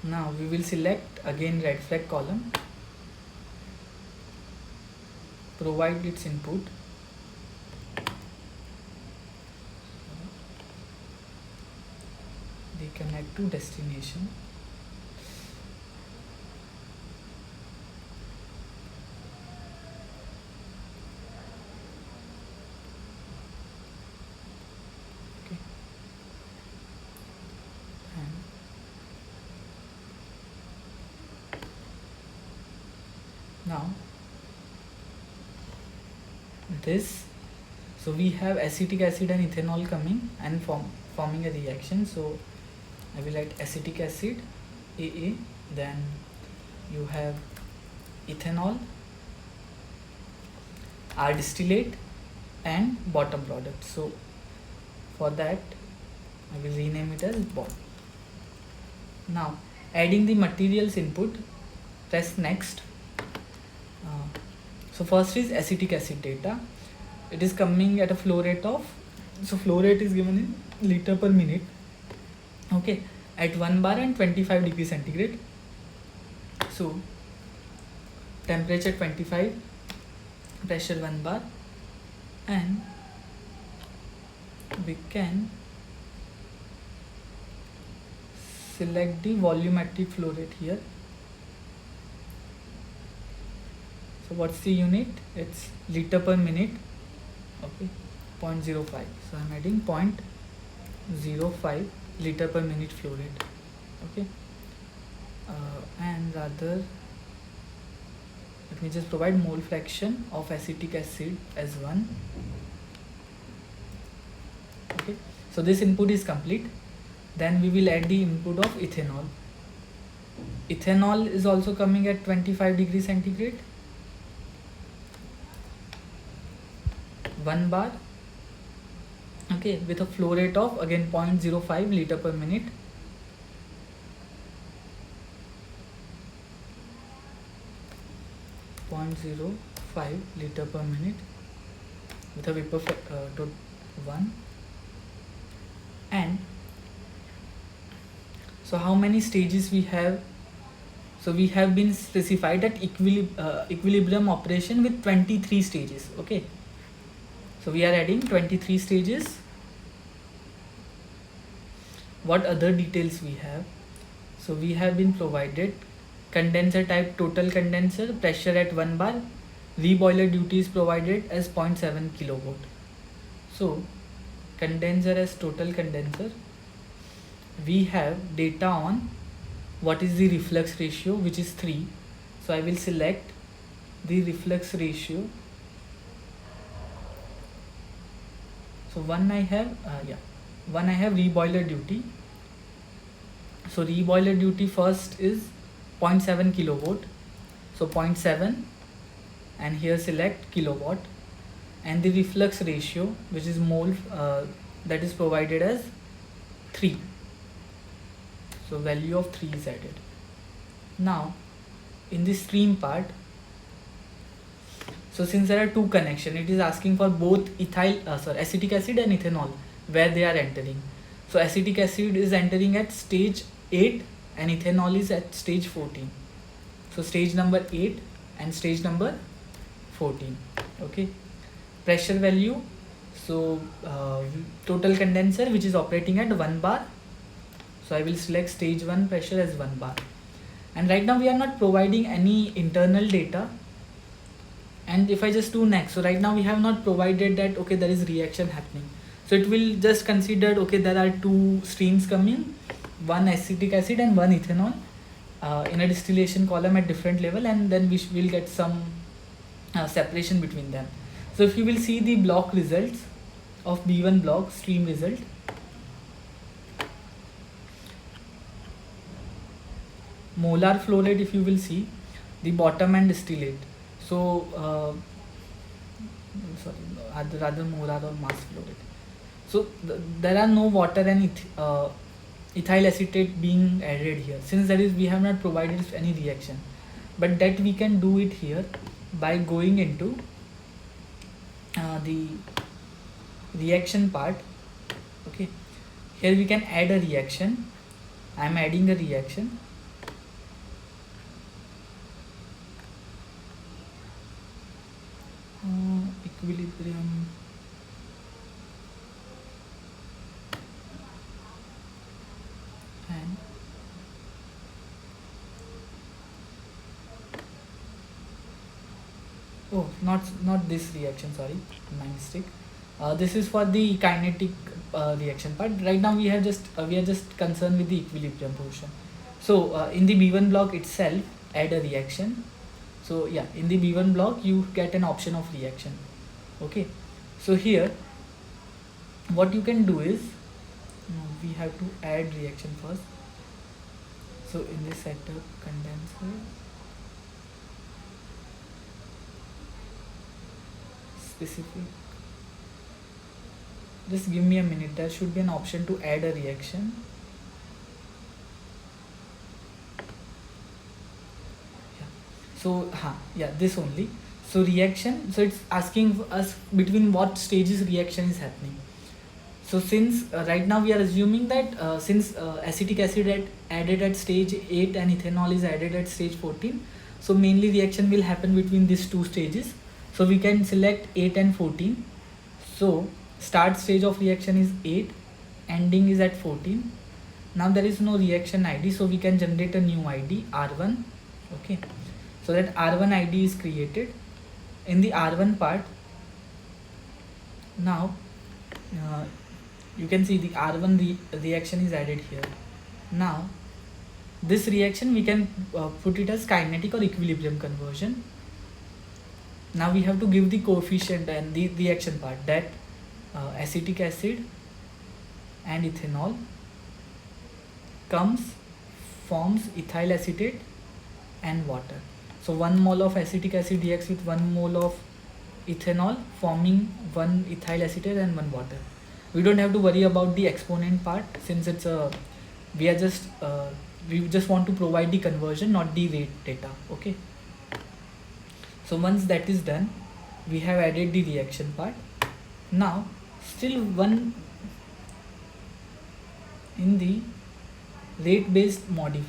Now we will select again red flag column. Provide its input. Connect to destination. Okay. And Now this, so we have acetic acid and ethanol coming and forming a reaction. So I will write acetic acid AA, then you have ethanol, R distillate and bottom product. So for that I will rename it as BOM. Now adding the materials input, press next. So first is acetic acid data. It is coming at a flow rate of, so flow rate is given in liter per minute, okay, at 1 bar and 25 degrees centigrade. So temperature 25, pressure 1 bar, and we can select the volumetric flow rate here. So what's the unit? It's liter per minute, okay, 0.05. So I'm adding 0.05 liter per minute flow rate, okay. And rather, let me just provide mole fraction of acetic acid as 1. Okay, so this input is complete. Then we will add the input of ethanol. Ethanol is also coming at 25 degrees centigrade, 1 bar, okay, with a flow rate of again 0.05 liter per minute. .05 liter per minute with a vapor to 1. And so how many stages we have? So we have been specified that equilibrium operation with 23 stages, okay. So we are adding 23 stages. What other details we have? So we have been provided condenser type total condenser, pressure at 1 bar, reboiler duty is provided as 0.7 kilowatt. So condenser as total condenser, we have data on what is the reflux ratio, which is 3. So I will select the reflux ratio. So one I have reboiler duty. So reboiler duty first is 0.7 kilowatt, so 0.7, and here select kilowatt, and the reflux ratio, which is mole, that is provided as 3. So value of 3 is added. Now in the stream part, so since there are two connections, it is asking for both acetic acid and ethanol, where they are entering. So acetic acid is entering at stage 8 and ethanol is at stage 14. So stage number 8 and stage number 14, okay. Pressure value, so total condenser which is operating at 1 bar, so I will select stage 1 pressure as 1 bar. And right now we are not providing any internal data. And if I just do next, so right now we have not provided that, okay, there is reaction happening. So it will just consider, okay, there are two streams coming, one acetic acid and one ethanol in a distillation column at different level, and then we will get some separation between them. So if you will see the block results of B1 block stream result, molar flow rate, if you will see the bottom and distillate. So rather molar or mass flow rate. So there are no water and ethyl acetate being added here, since we have not provided any reaction, but that we can do it here by going into the reaction part, okay. Here we can add a reaction. I am adding a reaction. Equilibrium, and oh, not this reaction, sorry, my mistake. This is for the kinetic reaction part. Right now we are just concerned with the equilibrium portion. So in the B1 block itself, add a reaction. So yeah, in the B1 block you get an option of reaction. Okay, so here what you can do is, we have to add reaction first. So in this setup, condenser, specific, just give me a minute, there should be an option to add a reaction. Yeah. So yeah, this only. So reaction, so it's asking us between what stages reaction is happening. So since right now we are assuming that since acetic acid added at stage 8 and ethanol is added at stage 14, so mainly reaction will happen between these two stages. So we can select 8 and 14. So start stage of reaction is 8, ending is at 14. Now there is no reaction ID, so we can generate a new ID, R1. Okay, so that R1 ID is created. In the R1 part, now you can see the R1 reaction is added here. Now this reaction we can put it as kinetic or equilibrium conversion. Now we have to give the coefficient and the reaction part, that acetic acid and ethanol forms ethyl acetate and water. So 1 mole of acetic acid reacts with 1 mole of ethanol, forming 1 ethyl acetate and 1 water. We don't have to worry about the exponent part, since it's we just want to provide the conversion, not the rate data. Okay, so once that is done, we have added the reaction part. Now still one in the rate based modeling,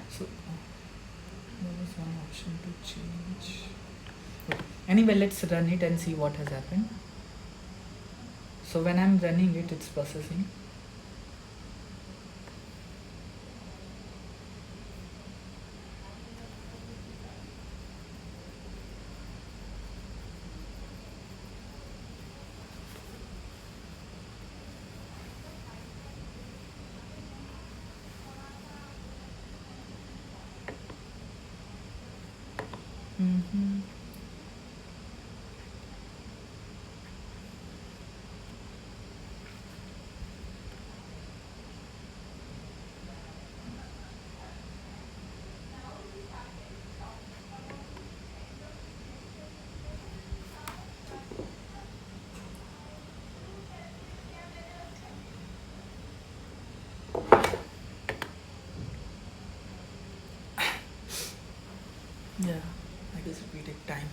so there was one option to change. Okay. Anyway, let's run it and see what has happened. So when I'm running it, it's processing. Yeah, I guess it will take time.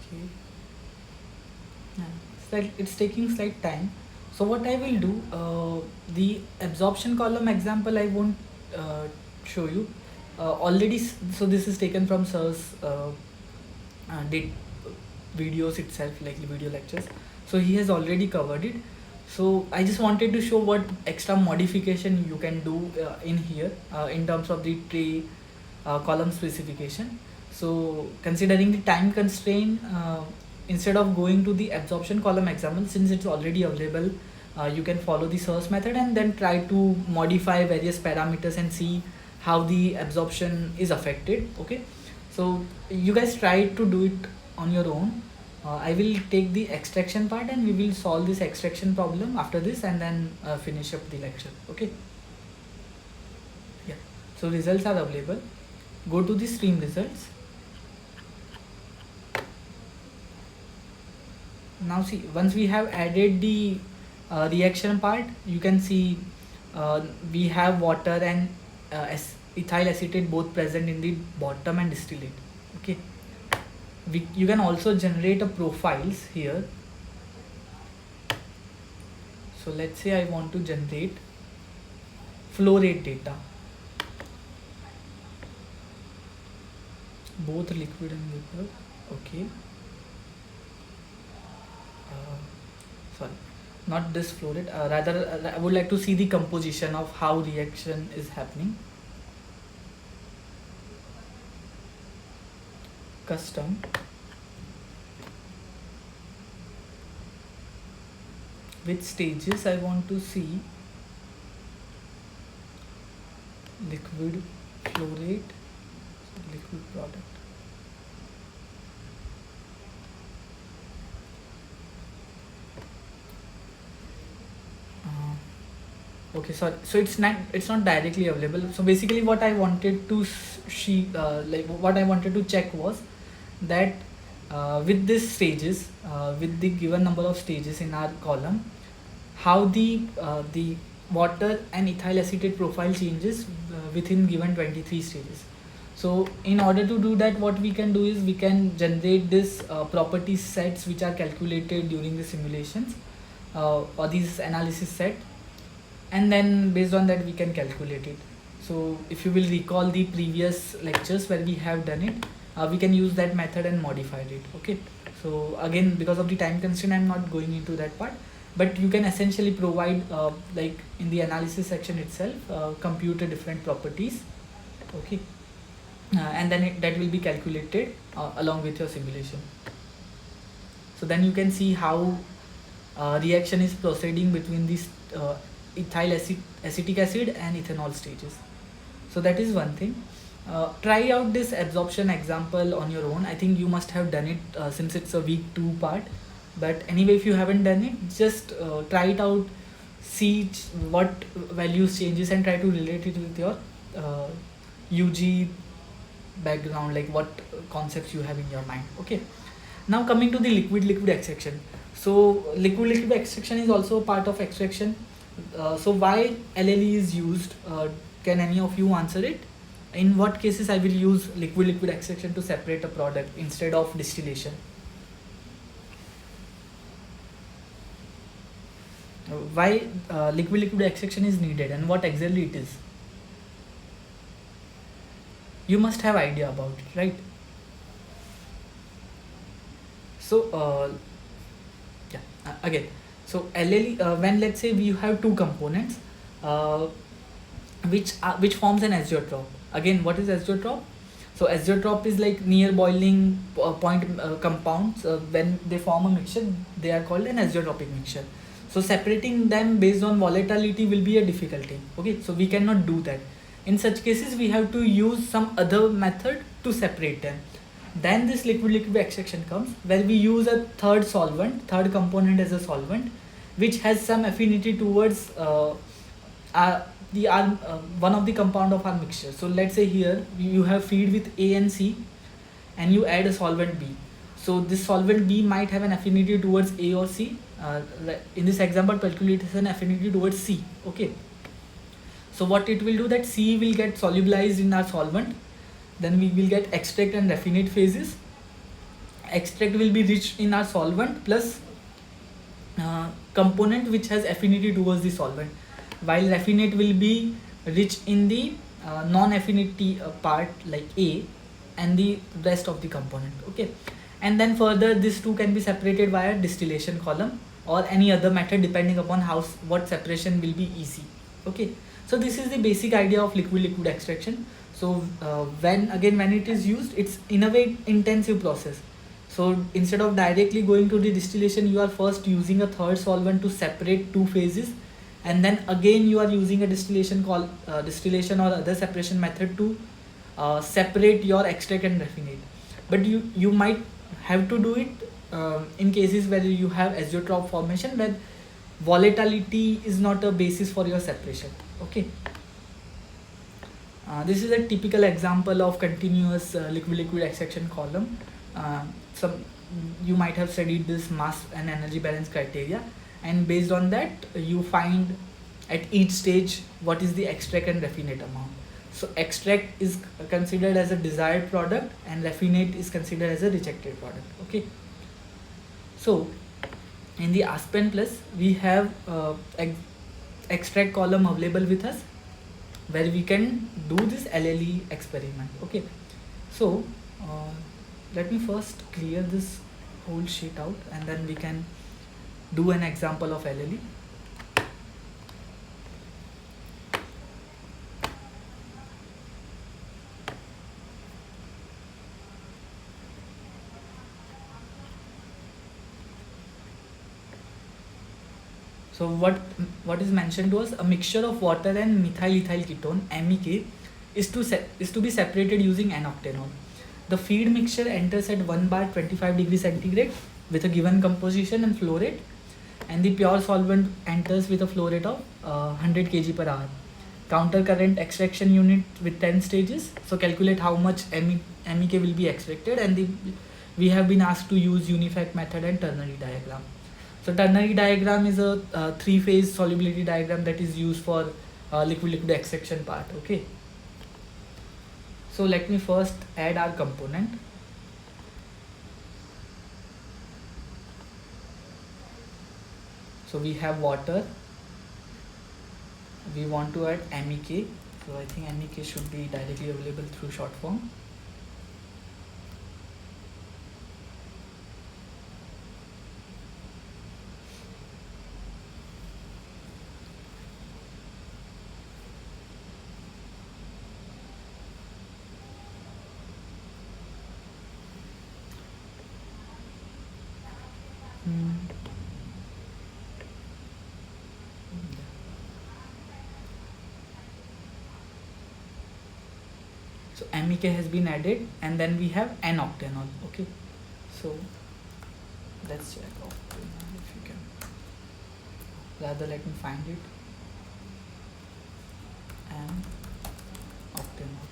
Okay. Yeah, it's taking slight time. So what I will do, the absorption column example I won't show you. Already, so this is taken from Sir's did videos itself, like video lectures. So he has already covered it. So I just wanted to show what extra modification you can do in here in terms of the tray column specification. So considering the time constraint, instead of going to the absorption column example, since it's already available, you can follow the source method and then try to modify various parameters and see how the absorption is affected. Okay, so you guys try to do it on your own. I will take the extraction part and we will solve this extraction problem after this and then finish up the lecture. Okay, yeah, so results are available. Go to the stream results. Now see, once we have added the reaction part, you can see we have water and ethyl acetate both present in the bottom and distillate. Okay, you can also generate a profiles here. So let's say I want to generate flow rate data, both liquid and vapor. Okay. Sorry, not this flow rate. Rather, I would like to see the composition of how reaction is happening. Custom. Which stages I want to see liquid flow rate, liquid product. Okay, so it's not directly available. So basically, what I wanted to what I wanted to check was that with these stages, with the given number of stages in our column, how the water and ethyl acetate profile changes within given 23 stages. So in order to do that, what we can do is we can generate this property sets which are calculated during the simulations or these analysis set, and then based on that we can calculate it. So if you will recall the previous lectures where we have done it, we can use that method and modify it. Okay, so again, because of the time constraint, I'm not going into that part, but you can essentially provide like in the analysis section itself, compute different properties. Okay, and then that will be calculated along with your simulation. So then you can see how reaction is proceeding between these acetic acid and ethanol stages. So that is one thing. Try out this absorption example on your own. I think you must have done it since it's a week 2 part, but anyway, if you haven't done it, just try it out, see what values changes and try to relate it with your UG background, like what concepts you have in your mind. Okay, now coming to the liquid extraction. So liquid extraction is also a part of extraction. So why LLE is used, can any of you answer it? In what cases I will use liquid extraction to separate a product instead of distillation? Why liquid extraction is needed and what exactly it is? You must have idea about it, right? So again, so LLE, when let's say we have two components which forms an azeotrope. Again, what is azeotrope? So azeotrope is like near boiling point compounds. When they form a mixture, they are called an azeotropic mixture. So separating them based on volatility will be a difficulty. Okay, so we cannot do that. In such cases, we have to use some other method to separate them. Then this liquid extraction comes, where we use a third third component as a solvent, which has some affinity towards one of the compound of our mixture. So let's say here you have feed with A and C, and you add a solvent B. So this solvent B might have an affinity towards A or C. In this example, calculate an affinity towards C. Okay. So what it will do, that C will get solubilized in our solvent. Then we will get extract and raffinate phases. Extract will be rich in our solvent plus component which has affinity towards the solvent, while raffinate will be rich in the non-affinity part like A and the rest of the component. Okay, and then further this two can be separated via distillation column or any other method depending upon what separation will be easy. Okay, so this is the basic idea of liquid extraction. So when it is used, it's in a way intensive process. So instead of directly going to the distillation, you are first using a third solvent to separate two phases, and then again you are using a distillation or other separation method to separate your extract and raffinate. But you might have to do it in cases where you have azeotrope formation, where volatility is not a basis for your separation. Okay. This is a typical example of continuous liquid extraction column. You might have studied this mass and energy balance criteria, and based on that you find at each stage what is the extract and raffinate amount. So extract is considered as a desired product and raffinate is considered as a rejected product. Okay. So in the Aspen Plus, we have extract column available with us where we can do this LLE experiment. Okay, so let me first clear this whole sheet out and then we can do an example of LLE. So what is mentioned was a mixture of water and methyl ethyl ketone MEK is to be separated using N-octanol. The feed mixture enters at 1 bar 25 degrees centigrade with a given composition and flow rate, and the pure solvent enters with a flow rate of 100 kg per hour. Counter current extraction unit with 10 stages. So calculate how much MEK will be extracted, and we have been asked to use unifact method and ternary diagram. So ternary diagram is a three-phase solubility diagram that is used for liquid-liquid extraction part. Okay. So let me first add our component. So we have water. We want to add MEK. So I think MEK should be directly available through short form. So MEK has been added, and then we have N-octanol. Okay, so let's check octanol if you can. Rather, let me find it. And octanol.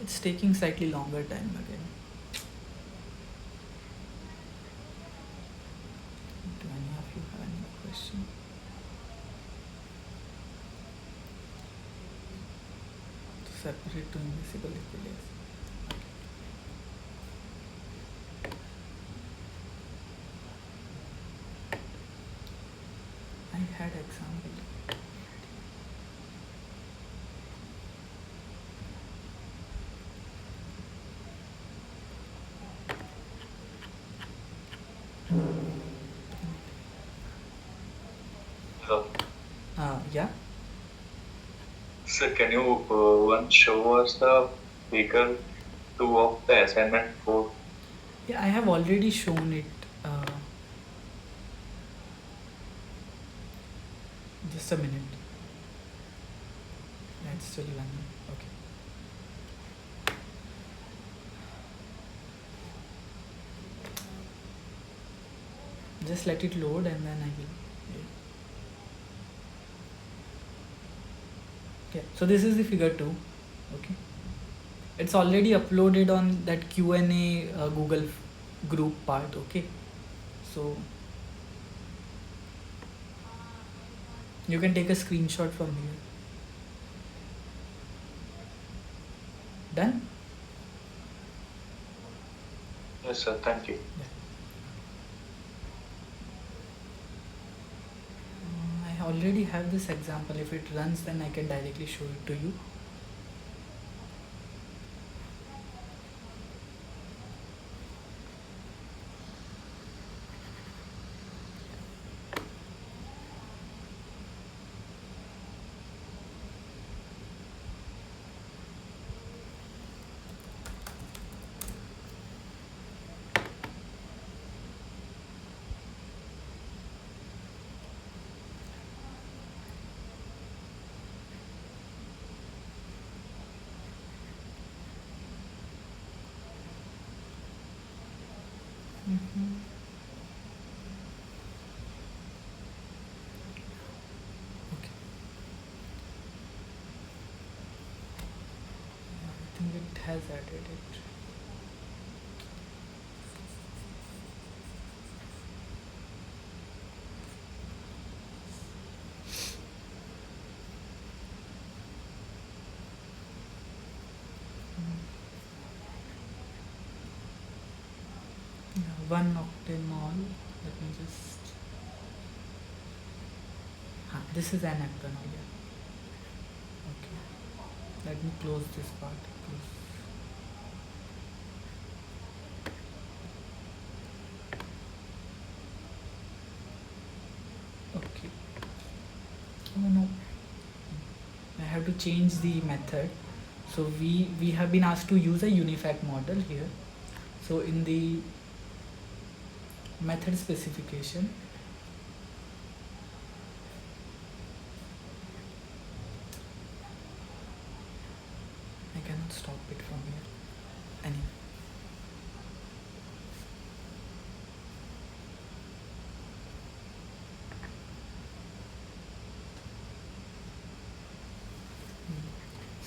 It's taking slightly longer time again. Do any of you have any question? To separate to invisible liquid. I had example. Hello. Yeah. Sir, can you once show us the figure 2 of the assignment 4? Yeah, I have already shown it. Just a minute. That's still running. Okay. Just let it load and then I will. Okay, so this is the figure 2. Okay, it's already uploaded on that Q&A Google group part. Okay, so you can take a screenshot from here. Done? Yes, sir. Thank you. Yeah. I already have this example. If it runs, then I can directly show it to you. Mhm. Okay. I think it has added it. Yeah, one octanol. Let me just. This is an octanol. Yeah. Okay. Let me close this part. Close. Okay. Oh no. I have to change the method. So we have been asked to use a unifact model here. So in the method specification, I cannot stop it from here. Anyway.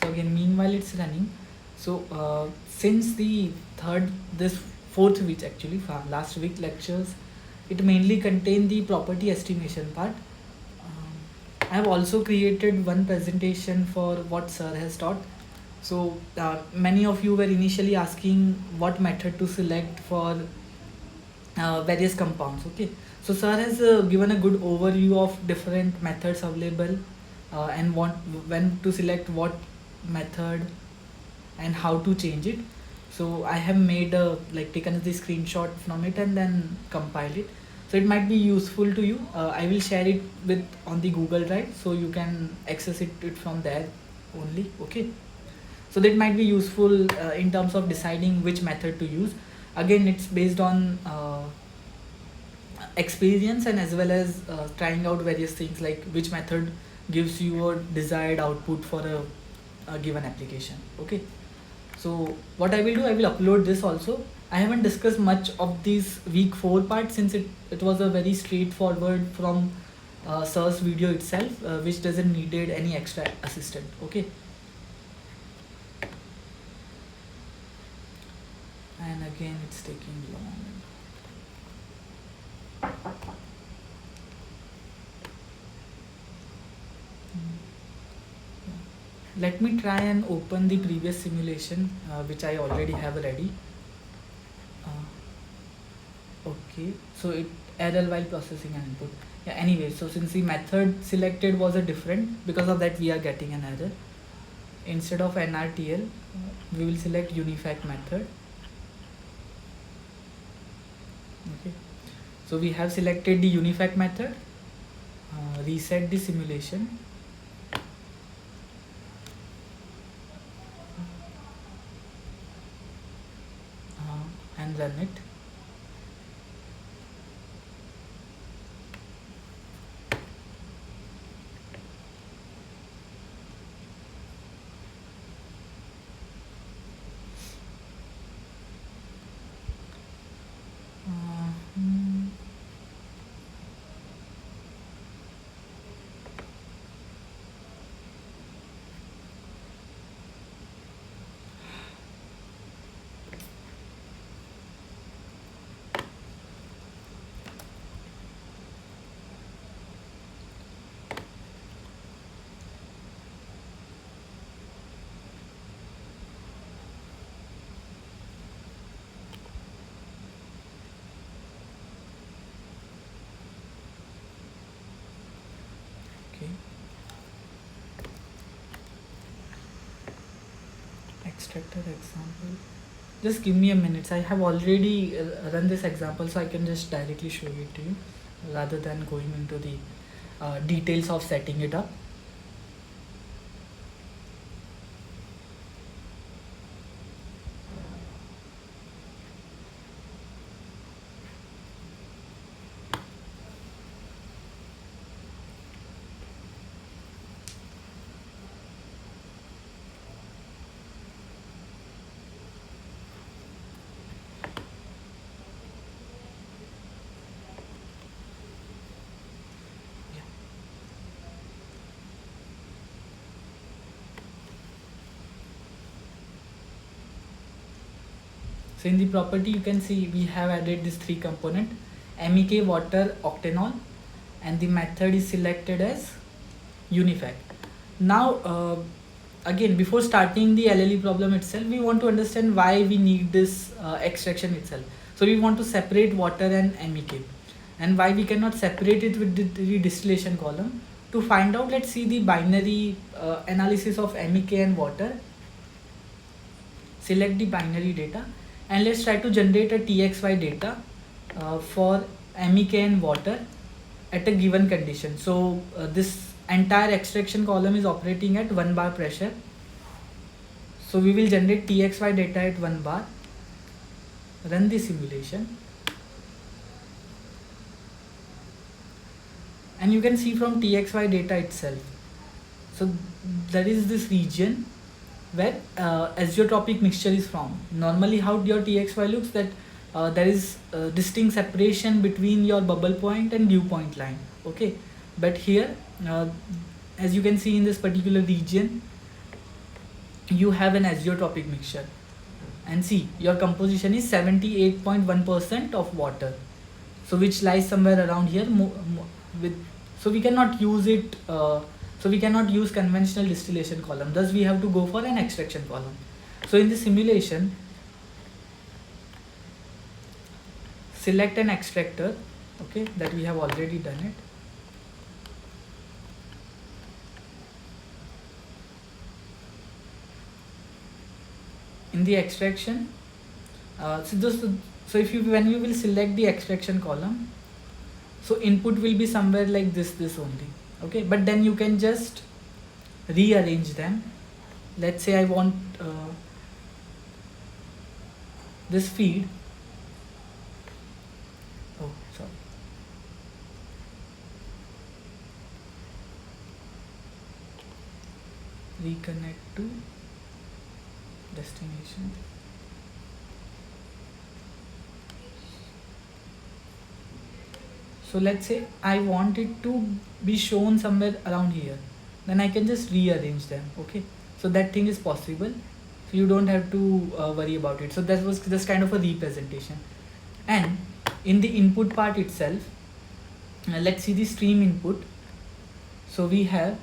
So again, meanwhile it's running. So since the this fourth week actually, last week lectures, it mainly contain the property estimation part. I have also created one presentation for what sir has taught. So many of you were initially asking what method to select for various compounds. Okay, so sir has given a good overview of different methods available and when to select what method and how to change it. So I have made a like taken the screenshot from it and then compiled it. So it might be useful to you. I will share it with on the Google Drive so you can access it from there only. Okay, so that might be useful in terms of deciding which method to use. Again, it's based on experience and as well as trying out various things like which method gives you a desired output for a given application. Okay, so what I will do, I will upload this also. I haven't discussed much of these week 4 part since it was a very straightforward from sir's video itself, which doesn't needed any extra assistant. Okay, and again it's taking long. Let me try and open the previous simulation which I already have ready. Okay, so it error while processing an input. Yeah, anyway, so since the method selected was a different, because of that we are getting an error. Instead of NRTL, we will select unifact method. Okay, so we have selected the unifact method. Reset the simulation. And run it. Okay. Extractor example. Just give me a minute. I have already run this example, so I can just directly show it to you rather than going into the details of setting it up. So in the property you can see we have added this 3 component, MEK, water, octanol, and the method is selected as unifact. Now again, before starting the LLE problem itself, we want to understand why we need this extraction itself. So we want to separate water and MEK, and why we cannot separate it with the distillation column. To find out, let's see the binary analysis of MEK and water. Select the binary data and let's try to generate a TXY data for MEK and water at a given condition. So this entire extraction column is operating at 1 bar pressure. So we will generate TXY data at 1 bar, run the simulation, and you can see from TXY data itself. So there is this region where azeotropic mixture is formed. Normally how your TXY looks, that there is distinct separation between your bubble point and dew point line, okay, but here as you can see in this particular region you have an azeotropic mixture, and see your composition is 78.1% of water, so which lies somewhere around here so we cannot use it, so we cannot use conventional distillation column, thus we have to go for an extraction column. So in the simulation, select an extractor, okay, that we have already done it. In the extraction, so if you, when you will select the extraction column, so input will be somewhere like this only, okay, but then you can just rearrange them. Let's say I want this feed, oh sorry, reconnect to destination. So let's say I want it to be shown somewhere around here, then I can just rearrange them, okay, so that thing is possible, so you don't have to worry about it. So that was just kind of a representation. And in the input part itself, let's see the stream input. So we have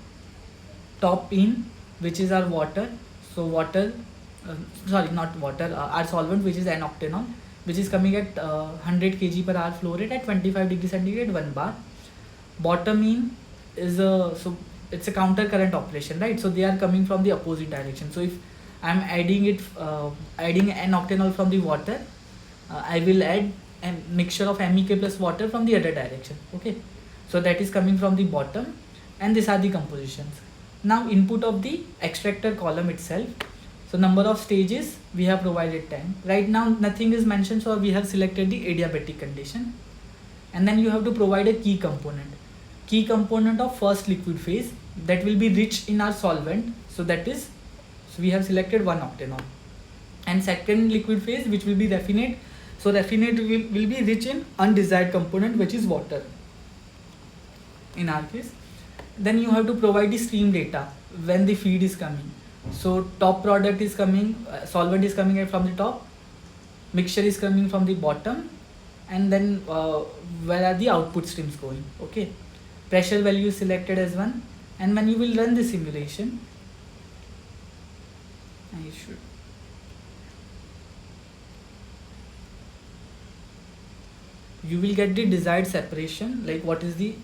top in, which is our water, so water sorry, not water, our solvent, which is N-octanol, which is coming at 100 kg per hour flow rate at 25 degree centigrade 1 bar. Bottom in is so it's a counter current operation, right? So they are coming from the opposite direction. So if I'm adding adding N-octanol from the water, I will add a mixture of MEK plus water from the other direction, okay, so that is coming from the bottom, and these are the compositions. Now input of the extractor column itself. So number of stages we have provided 10. Right now nothing is mentioned, so we have selected the adiabatic condition. And then you have to provide a key component. Key component of first liquid phase that will be rich in our solvent. So that is, so we have selected 1-octanol. And second liquid phase, which will be raffinate. So raffinate will be rich in undesired component, which is water in our case. Then you have to provide the stream data when the feed is coming. So top product is coming, solvent is coming from the top, mixture is coming from the bottom, and then where are the output streams going, okay. Pressure value is selected as 1, and when you will run the simulation, you will get the desired separation, like what is the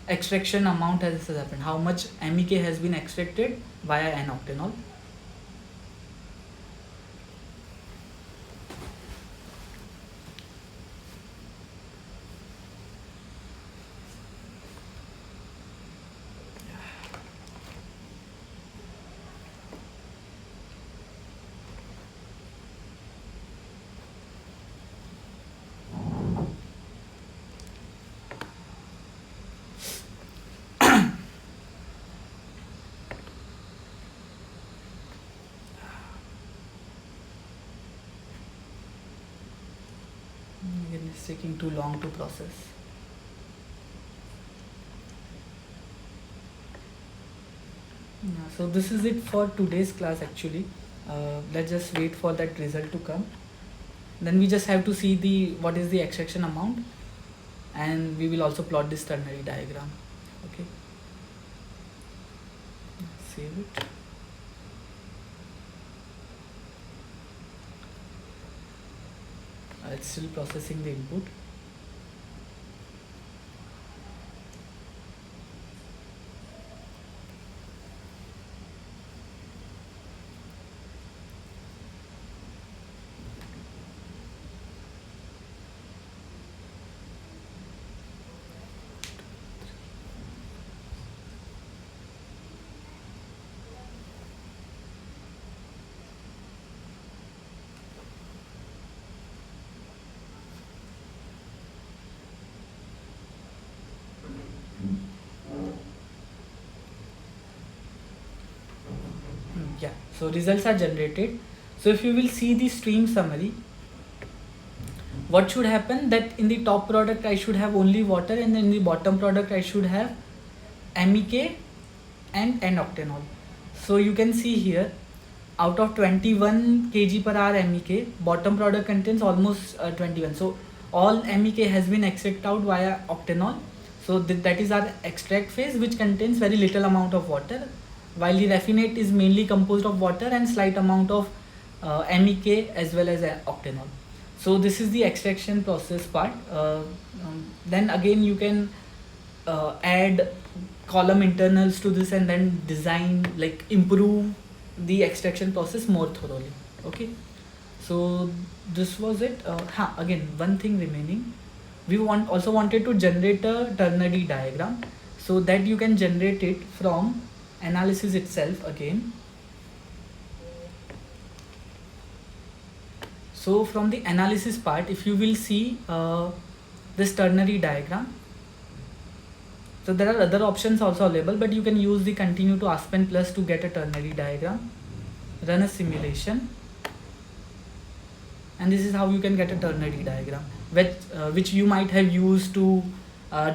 extraction amount has happened, how much MEK has been extracted via N-octanol. It's taking too long to process. Yeah, so this is it for today's class actually. Let's just wait for that result to come. Then we just have to see the what is the extraction amount, and we will also plot this ternary diagram. Okay, save it. It's still processing the input. Yeah, so results are generated. So if you will see the stream summary, what should happen, that in the top product I should have only water, and then in the bottom product I should have MEK and N-octanol. So you can see here, out of 21 kg per hour MEK, bottom product contains almost 21. So all MEK has been extracted out via octanol. So that is our extract phase, which contains very little amount of water, while the raffinate is mainly composed of water and slight amount of MEK as well as octanol. So this is the extraction process part. Then again you can add column internals to this and then design, like improve the extraction process more thoroughly. Okay, so this was it. Again, one thing remaining, we also wanted to generate a ternary diagram, so that you can generate it from analysis itself again. So from the analysis part, if you will see this ternary diagram, so there are other options also available, but you can use the continue to Aspen plus to get a ternary diagram, run a simulation, and this is how you can get a ternary diagram, which you might have used to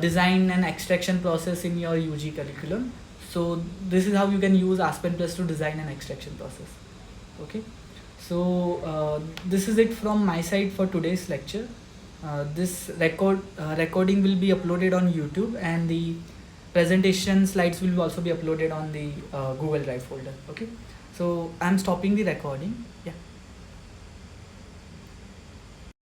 design an extraction process in your UG curriculum. So this is how you can use Aspen plus to design an extraction process. Okay, so this is it from my side for today's lecture. This recording will be uploaded on YouTube, and the presentation slides will also be uploaded on the Google Drive folder. Okay, so I'm stopping the recording. Yeah.